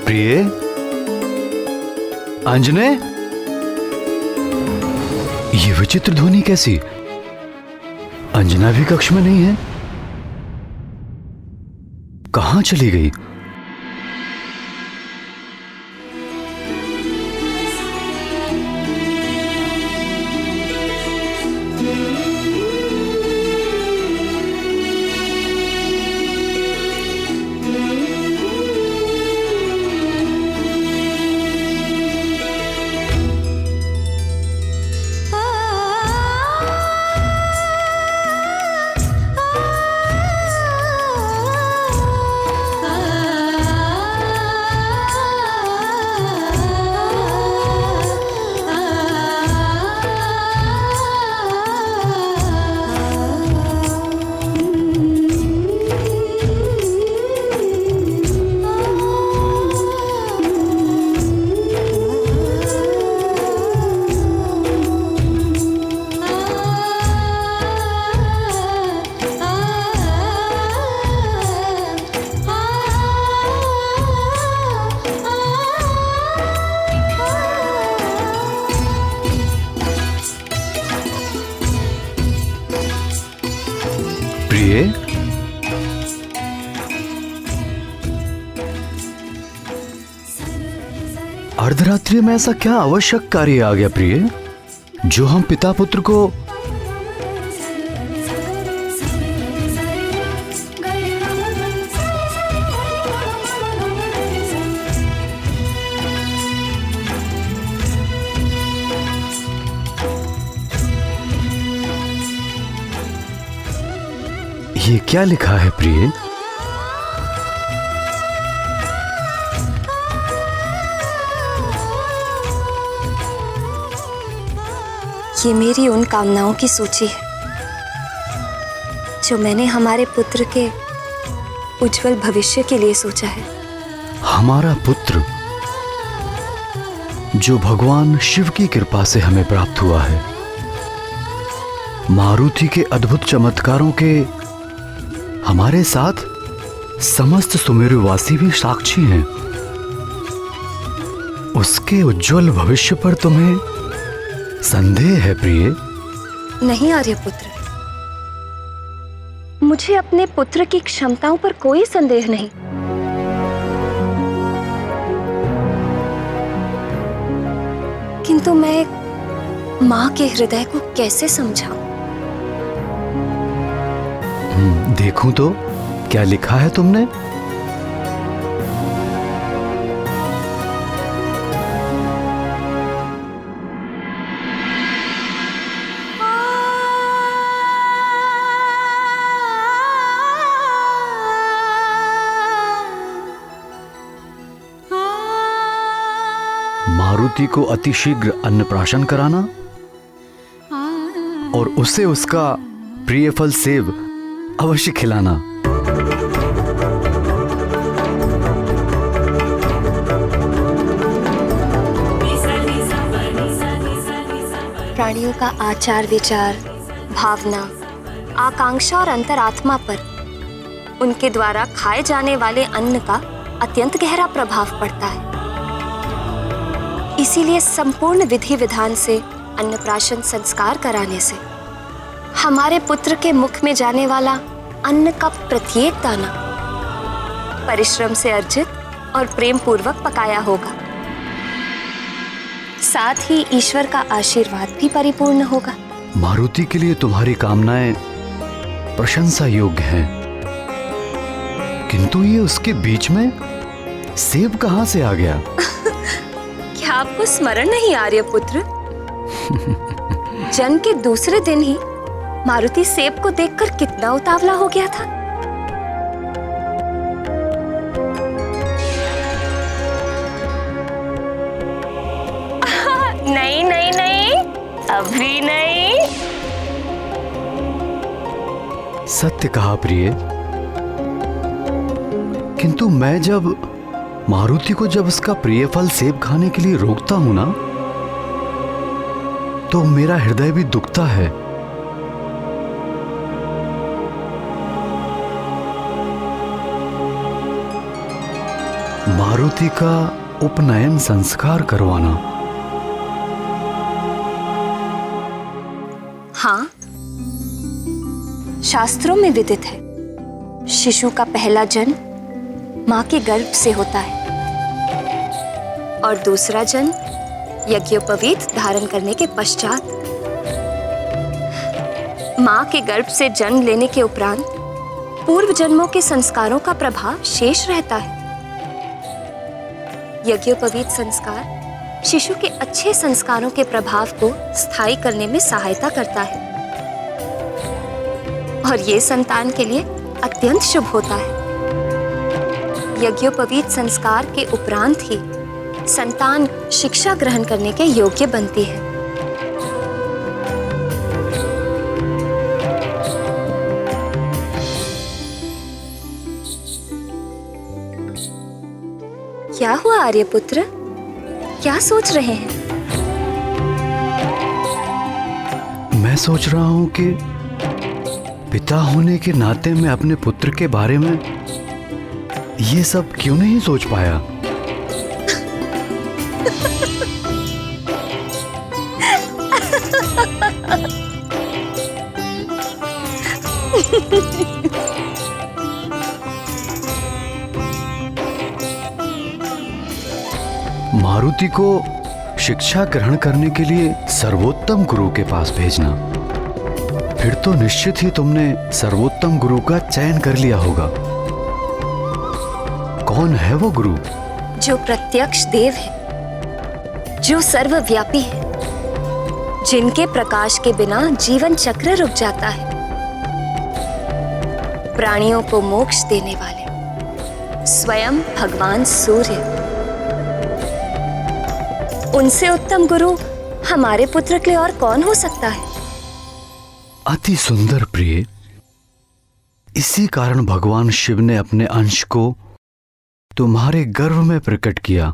S2: प्रिय, अंजने, ये विचित्र ध्वनि कैसी? अंजना भी कक्ष में नहीं है, कहां चली गई? अर्धरात्रि में ऐसा क्या आवश्यक कार्य आ गया प्रिय, जो हम पिता पुत्र को ये क्या लिखा है प्रिय?
S1: ये मेरी उन कामनाओं की सूची है जो मैंने हमारे पुत्र के उज्जवल भविष्य के लिए सोचा है।
S2: हमारा पुत्र जो भगवान शिव की कृपा से हमें प्राप्त हुआ है, मारुति के अद्भुत चमत्कारों के हमारे साथ समस्त सुमेरुवासी भी साक्षी हैं। उसके उज्जवल भविष्य पर तुम्हें संदेह है प्रिय?
S1: नहीं आर्यपुत्र, मुझे अपने पुत्र की क्षमताओं पर कोई संदेह नहीं। किंतु मैं मां के हृदय को कैसे समझाऊं?
S2: देखूं तो क्या लिखा है तुमने? मारुति को अतिशीघ्र अन्नप्राशन कराना और उसे उसका प्रिय फल सेब अवश्य खिलाना।
S1: प्राणियों का आचार विचार, भावना, आकांक्षा और अंतरात्मा पर उनके द्वारा खाए जाने वाले अन्न का अत्यंत गहरा प्रभाव पड़ता है। इसीलिए संपूर्ण विधि विधान से अन्नप्राशन संस्कार कराने से हमारे पुत्र के मुख में जाने वाला अन्न का प्रत्येक दाना परिश्रम से अर्जित और प्रेम पूर्वक पकाया होगा। साथ ही ईश्वर का आशीर्वाद भी परिपूर्ण होगा।
S2: मारुति के लिए तुम्हारी कामनाएं प्रशंसा योग्य हैं, किंतु ये उसके बीच में सेब कहां से आ गया?
S1: क्या आपको स्मरण नहीं आर्यपुत्र? जन्म के दूसरे दिन ही मारुति सेब को देखकर कितना उतावला हो गया था। नहीं नहीं नहीं, अभी नहीं।
S2: सत्य कहा प्रिय, किंतु मैं जब मारुति को उसका प्रिय फल सेब खाने के लिए रोकता हूं ना, तो मेरा हृदय भी दुखता है। मारुति का उपनयन संस्कार करवाना।
S1: हाँ, शास्त्रों में विदित है, शिशु का पहला जन्म मां के गर्भ से होता है और दूसरा जन्म यज्ञोपवीत धारण करने के पश्चात। मां के गर्भ से जन्म लेने के उपरांत पूर्व जन्मों के संस्कारों का प्रभाव शेष रहता है। यज्ञोपवीत संस्कार शिशु के अच्छे संस्कारों के प्रभाव को स्थायी करने में सहायता करता है और ये संतान के लिए अत्यंत शुभ होता है। यज्ञोपवीत संस्कार के उपरांत ही संतान शिक्षा ग्रहण करने के योग्य बनती है। क्या हुआ आर्यपुत्र? क्या सोच रहे हैं?
S2: मैं सोच रहा हूं कि पिता होने के नाते मैं अपने पुत्र के बारे में ये सब क्यों नहीं सोच पाया। मारुति को शिक्षा ग्रहण करने के लिए सर्वोत्तम गुरु के पास भेजना। फिर तो निश्चित ही तुमने सर्वोत्तम गुरु का चयन कर लिया होगा। कौन है वो गुरु?
S1: जो प्रत्यक्ष देव है, जो सर्वव्यापी है, जिनके प्रकाश के बिना जीवन चक्र रुक जाता है, प्राणियों को मोक्ष देने वाले स्वयं भगवान सूर्य। उनसे उत्तम गुरु हमारे पुत्र के लिए और कौन हो सकता है?
S2: अति सुंदर प्रिय। इसी कारण भगवान शिव ने अपने अंश को तुम्हारे गर्भ में प्रकट किया।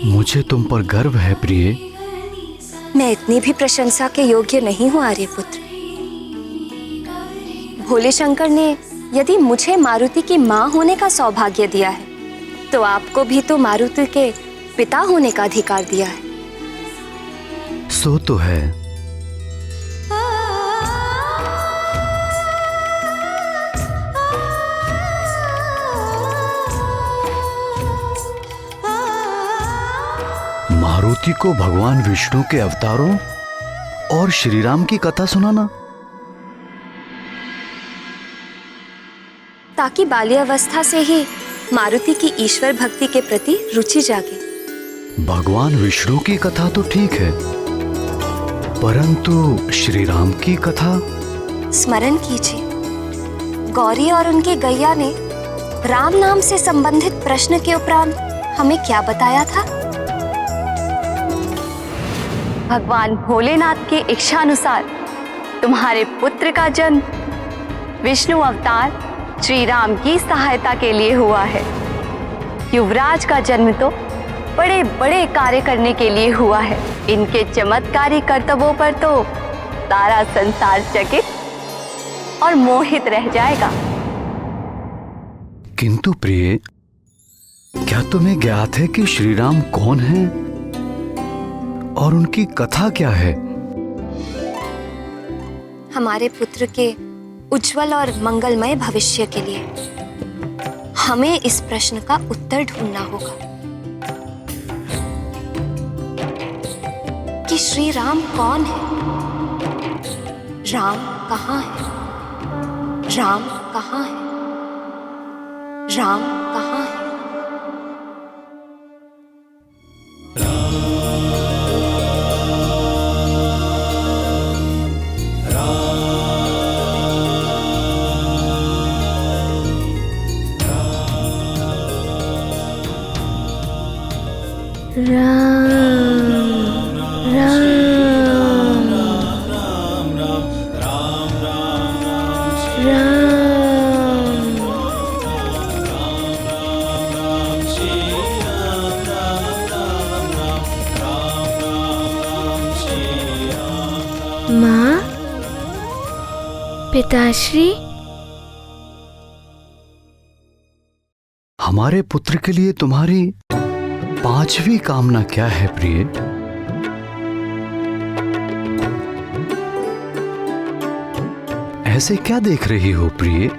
S2: मुझे तुम पर गर्व है प्रिय।
S1: मैं इतनी भी प्रशंसा के योग्य नहीं हूँ आर्यपुत्र। भोले शंकर ने यदि मुझे मारुति की माँ होने का सौभाग्य दिया है, तो आपको भी तो मारुति के पिता होने का अधिकार दिया है।
S2: सो तो है। मारुति को भगवान विष्णु के अवतारों और श्री राम की कथा सुनाना,
S1: ताकि बाल्यावस्था से ही मारुति की ईश्वर भक्ति के प्रति रुचि जागे।
S2: भगवान विष्णु की कथा तो ठीक है, परंतु श्री राम की कथा?
S1: स्मरण कीजिए, गौरी और उनकी गैया ने राम नाम से संबंधित प्रश्न के उपरांत हमें क्या बताया था?
S12: भगवान भोलेनाथ की इच्छानुसार तुम्हारे पुत्र का जन्म विष्णु अवतार श्री राम की सहायता के लिए हुआ है। युवराज का जन्म तो बड़े बड़े कार्य करने के लिए हुआ है। इनके चमत्कारी कर्तव्यों पर तो सारा संसार चकित और मोहित रह जाएगा।
S2: किंतु प्रिय, क्या तुम्हें ज्ञात है कि श्री राम कौन है और उनकी कथा क्या है?
S1: हमारे पुत्र के उज्जवल और मंगलमय भविष्य के लिए हमें इस प्रश्न का उत्तर ढूंढना होगा कि श्री राम कौन है, राम कहाँ है, राम कहाँ है, राम कहाँ है?
S3: माँ, पिताश्री,
S2: हमारे पुत्र के लिए तुम्हारी पांचवी कामना क्या है प्रिय? ऐसे क्या देख रही हो प्रिय?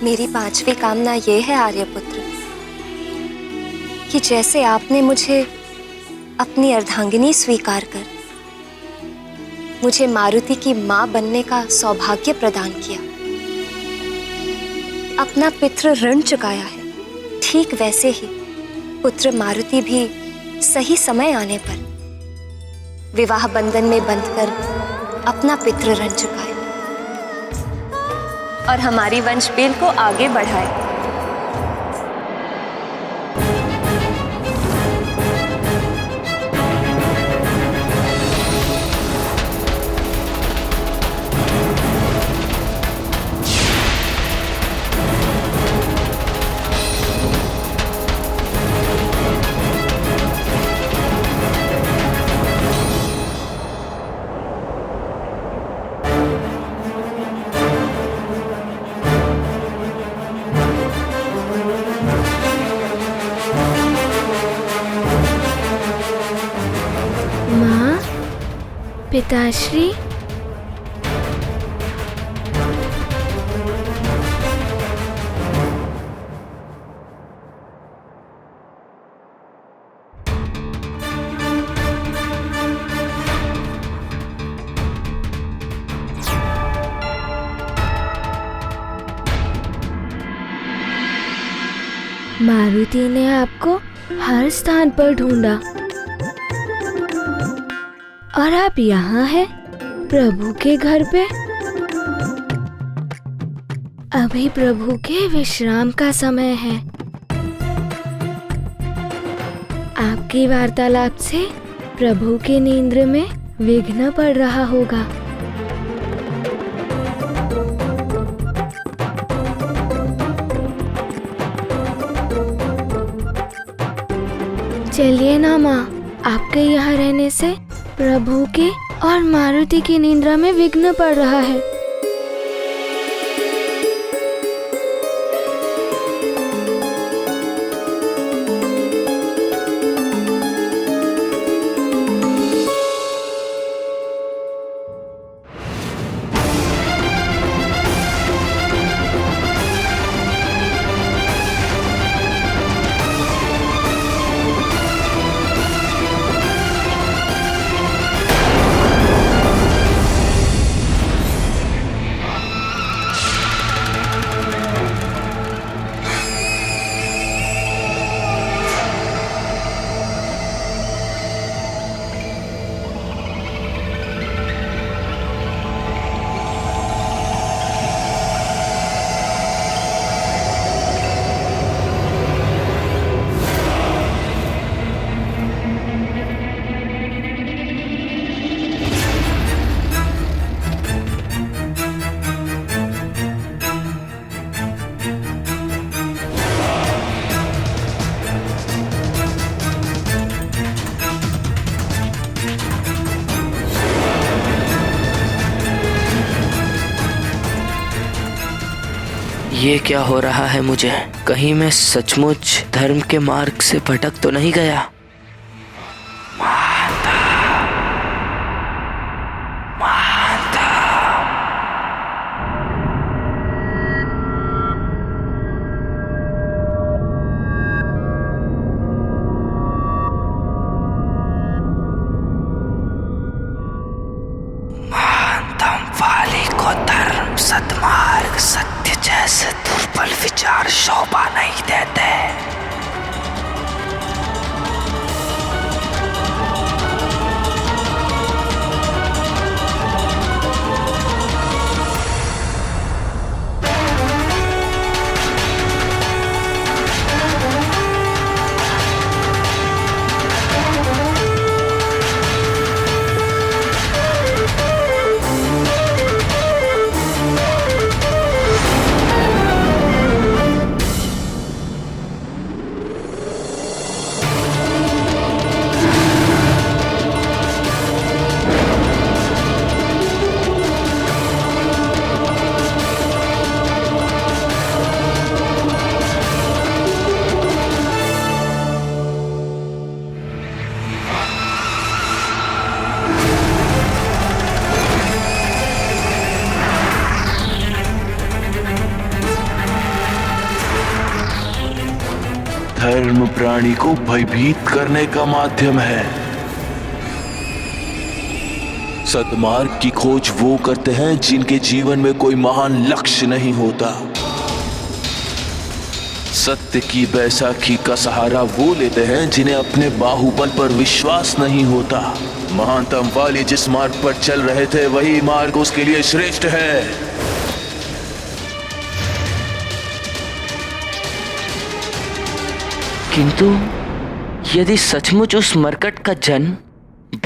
S1: मेरी पांचवी कामना ये है आर्यपुत्र कि जैसे आपने मुझे अपनी अर्धांगिनी स्वीकार कर मुझे मारुति की मां बनने का सौभाग्य प्रदान किया, अपना पितृ ऋण चुकाया है, ठीक वैसे ही पुत्र मारुति भी सही समय आने पर विवाह बंधन में बंधकर अपना पितृ ऋण चुकाए और हमारी वंश बेल को आगे बढ़ाए।
S3: पिताश्री। मारुति ने आपको हर स्थान पर ढूंढा और आप यहाँ हैं, प्रभु के घर पे। अभी प्रभु के विश्राम का समय है। आपकी वार्तालाप से प्रभु की नींद में विघ्न पड़ रहा होगा। चलिए ना माँ, आपके यहाँ रहने से प्रभु के और मारुति की निद्रा में विघ्न पड़ रहा है।
S8: ये क्या हो रहा है मुझे? कहीं मैं सचमुच धर्म के मार्ग से भटक तो नहीं गया? माता, माता। महानतम वाली को धर्म सद्मार्ग सत्य जैसे दुर्बल विचार शोभा नहीं देते।
S9: धर्म प्राणी को भयभीत करने का माध्यम है। सद्मार्ग की खोज वो करते हैं जिनके जीवन में कोई महान लक्ष्य नहीं होता। सत्य की बैसाखी का सहारा वो लेते हैं जिन्हें अपने बाहुबल पर विश्वास नहीं होता। महानतम वाली जिस मार्ग पर चल रहे थे वही मार्ग उसके लिए श्रेष्ठ है।
S8: किंतु यदि सचमुच उस मरकट का जन्म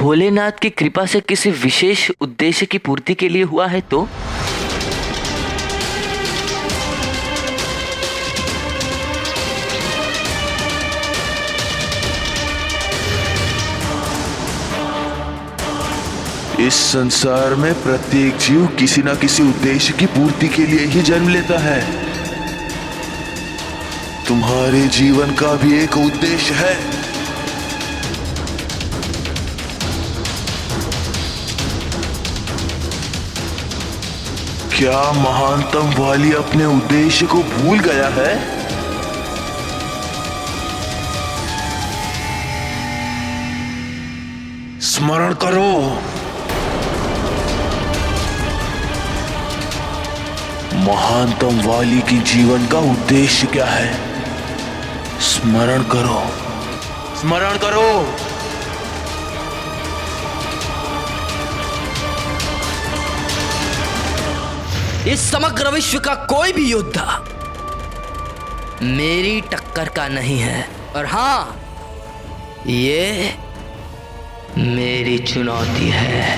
S8: भोलेनाथ की कृपा से किसी विशेष उद्देश्य की पूर्ति के लिए हुआ है तो
S9: इस संसार में प्रत्येक जीव किसी न किसी उद्देश्य की पूर्ति के लिए ही जन्म लेता है। तुम्हारे जीवन का भी एक उद्देश्य है। क्या महानतम वाली अपने उद्देश्य को भूल गया है? स्मरण करो। महानतम वाली की जीवन का उद्देश्य क्या है? स्मरण करो, स्मरण करो।
S8: इस समग्र विश्व का कोई भी योद्धा मेरी टक्कर का नहीं है, और हाँ, ये मेरी चुनौती है।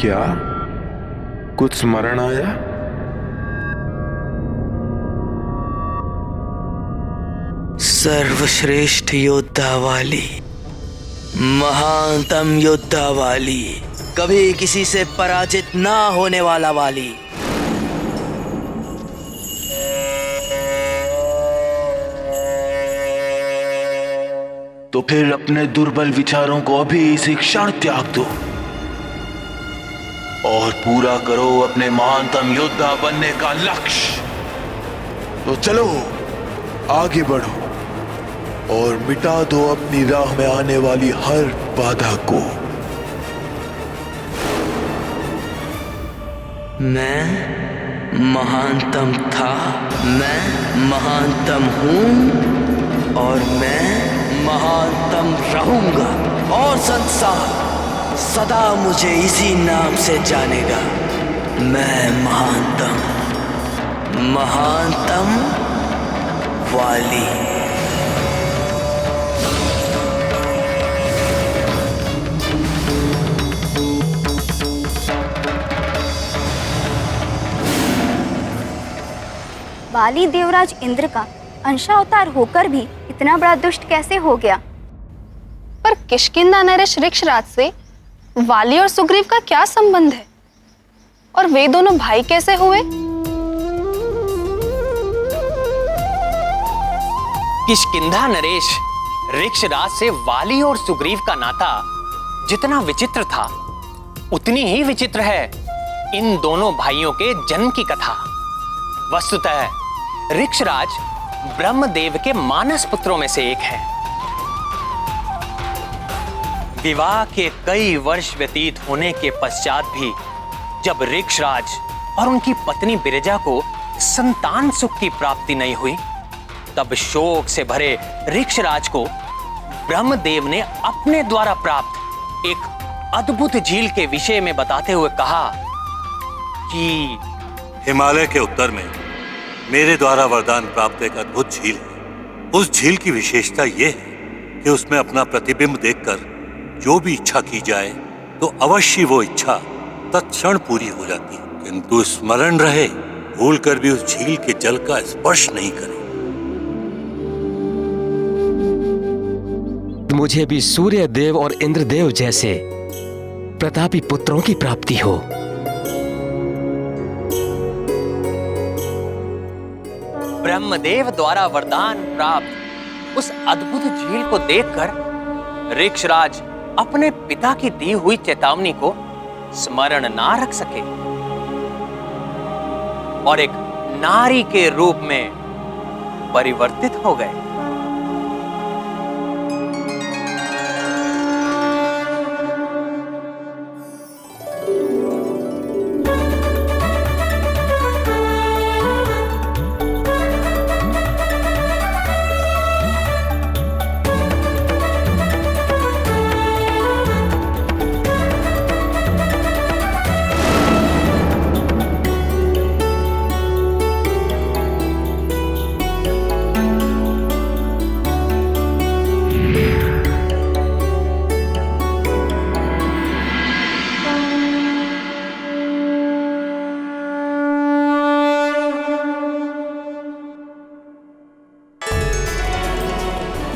S9: क्या कुछ स्मरण आया?
S8: सर्वश्रेष्ठ योद्धा वाली, महानतम योद्धा वाली, कभी किसी से पराजित ना होने वाला वाली।
S9: तो फिर अपने दुर्बल विचारों को अभी इसी क्षण त्याग दो और पूरा करो अपने महानतम योद्धा बनने का लक्ष्य। तो चलो आगे बढ़ो और मिटा दो अपनी राह में आने वाली हर बाधा को।
S8: मैं महानतम था, मैं महानतम हूं और मैं महानतम रहूंगा, और संसार सदा मुझे इसी नाम से जानेगा। मैं महानतम, महानतम वाली।
S12: वाली देवराज इंद्र का अंशावतार होकर भी इतना बड़ा दुष्ट कैसे हो गया?
S13: पर किष्किंधा नरेश ऋक्षराज से वाली और सुग्रीव का क्या संबंध है? और वे दोनों भाई कैसे हुए?
S4: किष्किंधा नरेश ऋक्षराज से वाली और सुग्रीव का नाता जितना विचित्र था, उतनी ही विचित्र है इन दोनों भाइयों के जन्म की कथा। वस्तुतः ऋक्षराज ब्रह्मदेव के मानस पुत्रों में से एक है। विवाह के कई वर्ष व्यतीत होने के पश्चात भी जब ऋक्षराज और उनकी पत्नी बिरजा को संतान सुख की प्राप्ति नहीं हुई, तब शोक से भरे ऋक्षराज को ब्रह्मदेव ने अपने द्वारा प्राप्त एक अद्भुत झील के विषय में बताते हुए कहा कि
S14: हिमालय के उत्तर में मेरे द्वारा वरदान प्राप्त एक अद्भुत झील है। उस झील की विशेषता यह है कि उसमें अपना प्रतिबिंब देखकर जो भी इच्छा की जाए तो अवश्य वो इच्छा तत्क्षण पूरी हो जाती है, किंतु स्मरण रहे, भूलकर भी उस झील के जल का स्पर्श नहीं करें।
S15: मुझे भी सूर्य देव और इंद्रदेव जैसे प्रतापी पुत्रों की प्राप्ति हो।
S4: ब्रह्मदेव द्वारा वरदान प्राप्त उस अद्भुत झील को देखकर ऋक्षराज अपने पिता की दी हुई चेतावनी को स्मरण ना रख सके और एक नारी के रूप में परिवर्तित हो गए।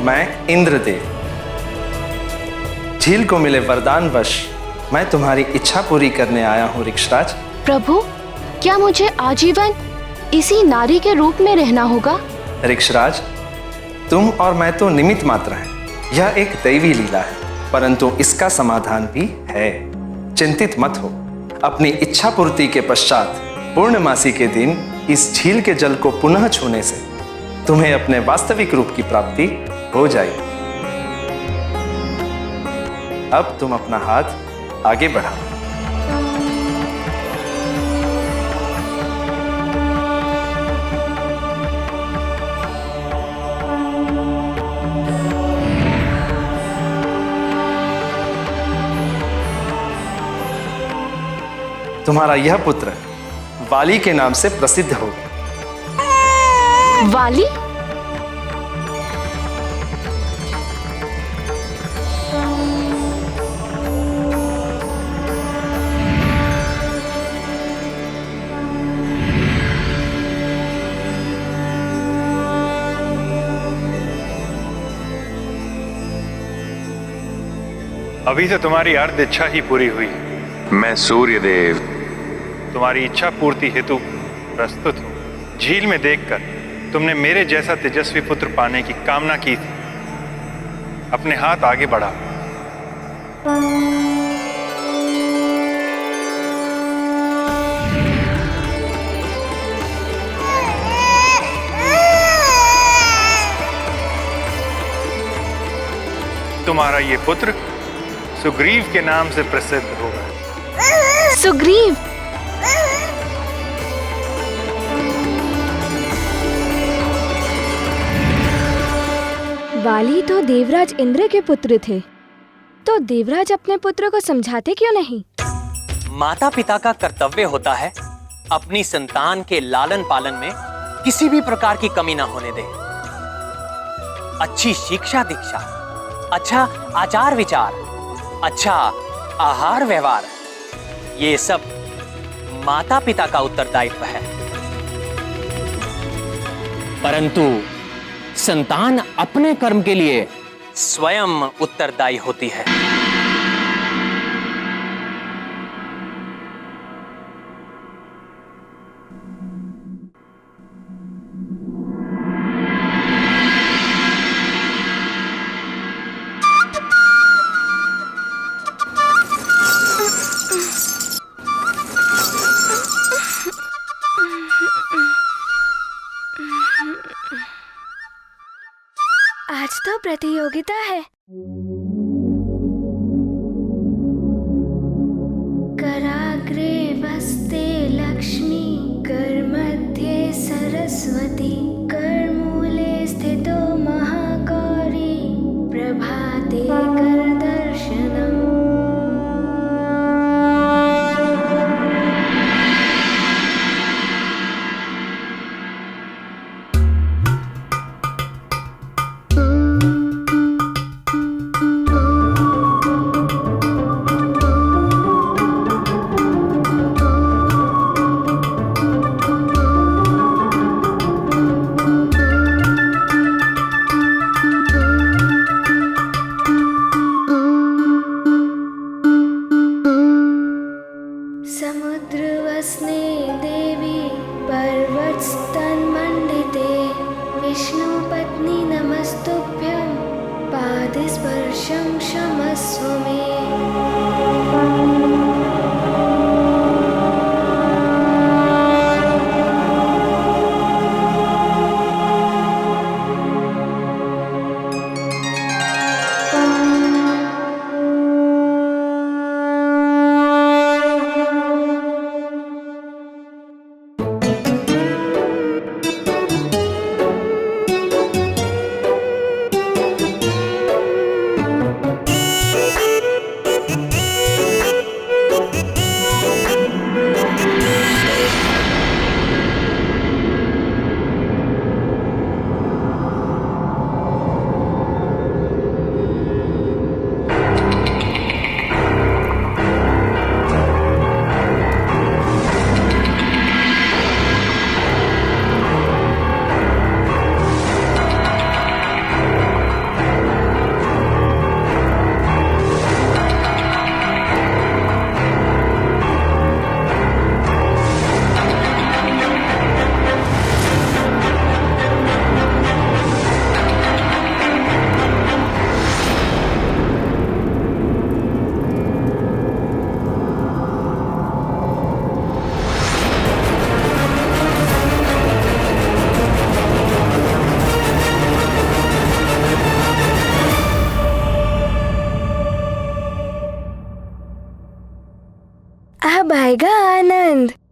S16: मैं इंद्रदेव, झील को मिले वरदान वश मैं तुम्हारी इच्छा पूरी करने आया हूँ ऋक्षराज।
S13: प्रभु, क्या मुझे आजीवन इसी नारी के रूप में रहना होगा?
S16: ऋक्षराज, तुम और मैं तो निमित्त मात्र हैं, यह एक दैवी लीला है, परंतु इसका समाधान भी है। चिंतित मत हो। अपनी इच्छा पूर्ति के पश्चात पूर्णमासी के दिन इस झील के जल को पुनः छूने से तुम्हें अपने वास्तविक रूप की प्राप्ति हो जाएगी। अब तुम अपना हाथ आगे बढ़ाओ। तुम्हारा यह पुत्र वाली के नाम से प्रसिद्ध होगा।
S3: वाली?
S17: अभी तो तुम्हारी अर्ध इच्छा ही पूरी हुई।
S18: मैं सूर्यदेव
S17: तुम्हारी इच्छा पूर्ति हेतु प्रस्तुत हूँ। झील में देखकर तुमने मेरे जैसा तेजस्वी पुत्र पाने की कामना की थी। अपने हाथ आगे बढ़ा। तुम्हारा ये पुत्र सुग्रीव के नाम से प्रसिद्ध होगा।
S3: सुग्रीव? वाली तो देवराज इंद्र के पुत्र थे, तो देवराज अपने पुत्र को समझाते क्यों नहीं?
S4: माता पिता का कर्तव्य होता है अपनी संतान के लालन पालन में किसी भी प्रकार की कमी ना होने दें। अच्छी शिक्षा दीक्षा, अच्छा आचार विचार, अच्छा आहार व्यवहार, ये सब माता पिता का उत्तरदायित्व है। परंतु संतान अपने कर्म के लिए स्वयं उत्तरदायी होती है।
S3: आज तो प्रतियोगिता है। कराग्रे वस्ते लक्ष्मी, कर मध्ये सरस्वती, कर मूले स्थितो महागौरी, प्रभाते कर दर्शनम्। समुद्रवस्ने देवी, पर्वतस्तन्मण्डिते, विष्णुपत्नी नमस्तुभ्यं, पादस्पर्शं क्षमस्व मे।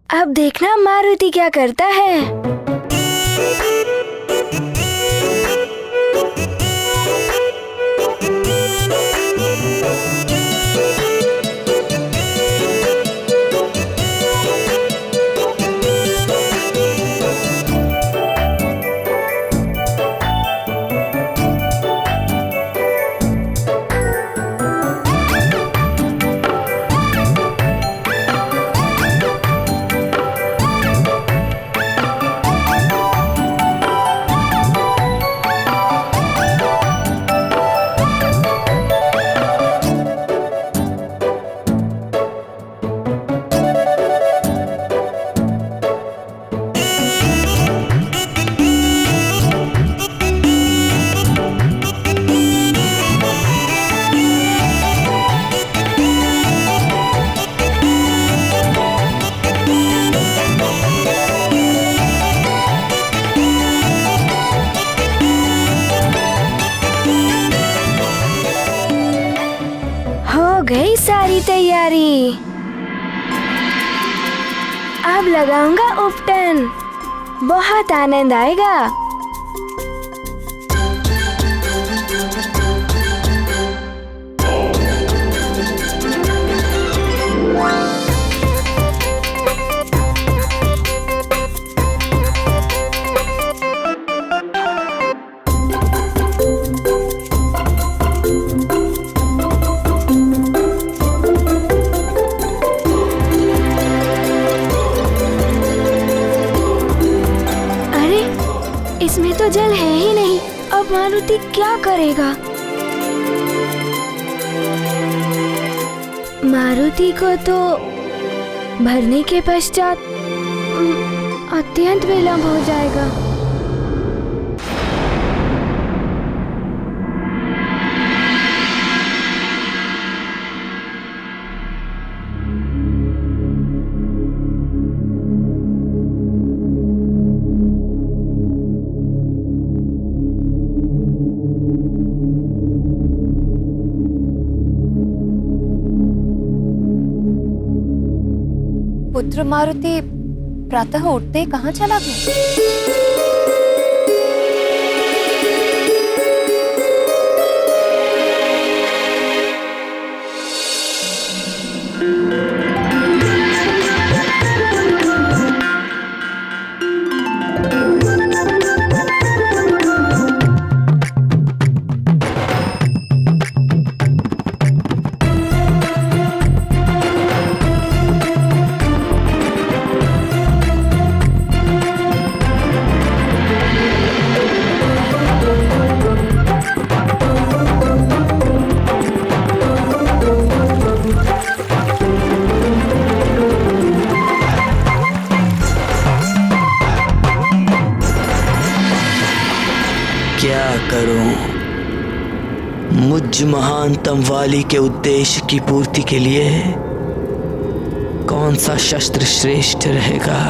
S3: अब देखना मारुति क्या करता है। गई सारी तैयारी। अब लगाऊंगा उपटन, बहुत आनंद आएगा। इसमें तो जल है ही नहीं, अब मारुति क्या करेगा? मारुति को तो भरने के पश्चात अत्यंत विलंब हो जाएगा।
S1: पुत्र मारुति प्रातः उठते कहाँ चला गया?
S8: क्या करूं? मुझ महानतम वाली के उद्देश्य की पूर्ति के लिए कौन सा शस्त्र श्रेष्ठ रहेगा?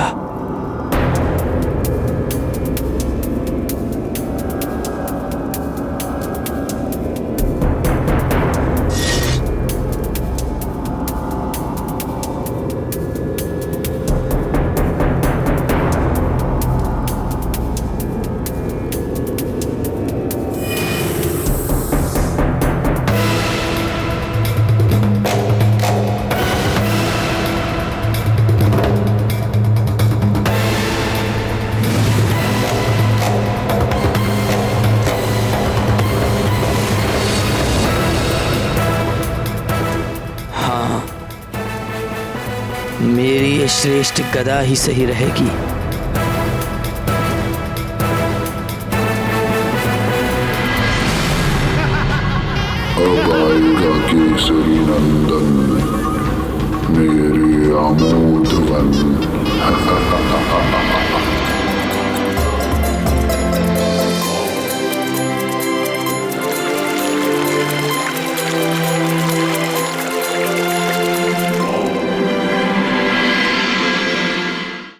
S8: मेरी ये श्रेष्ठ गदा ही सही रहेगी।
S11: अब आएगा केसरी नंदन, मेरे आमोद वन।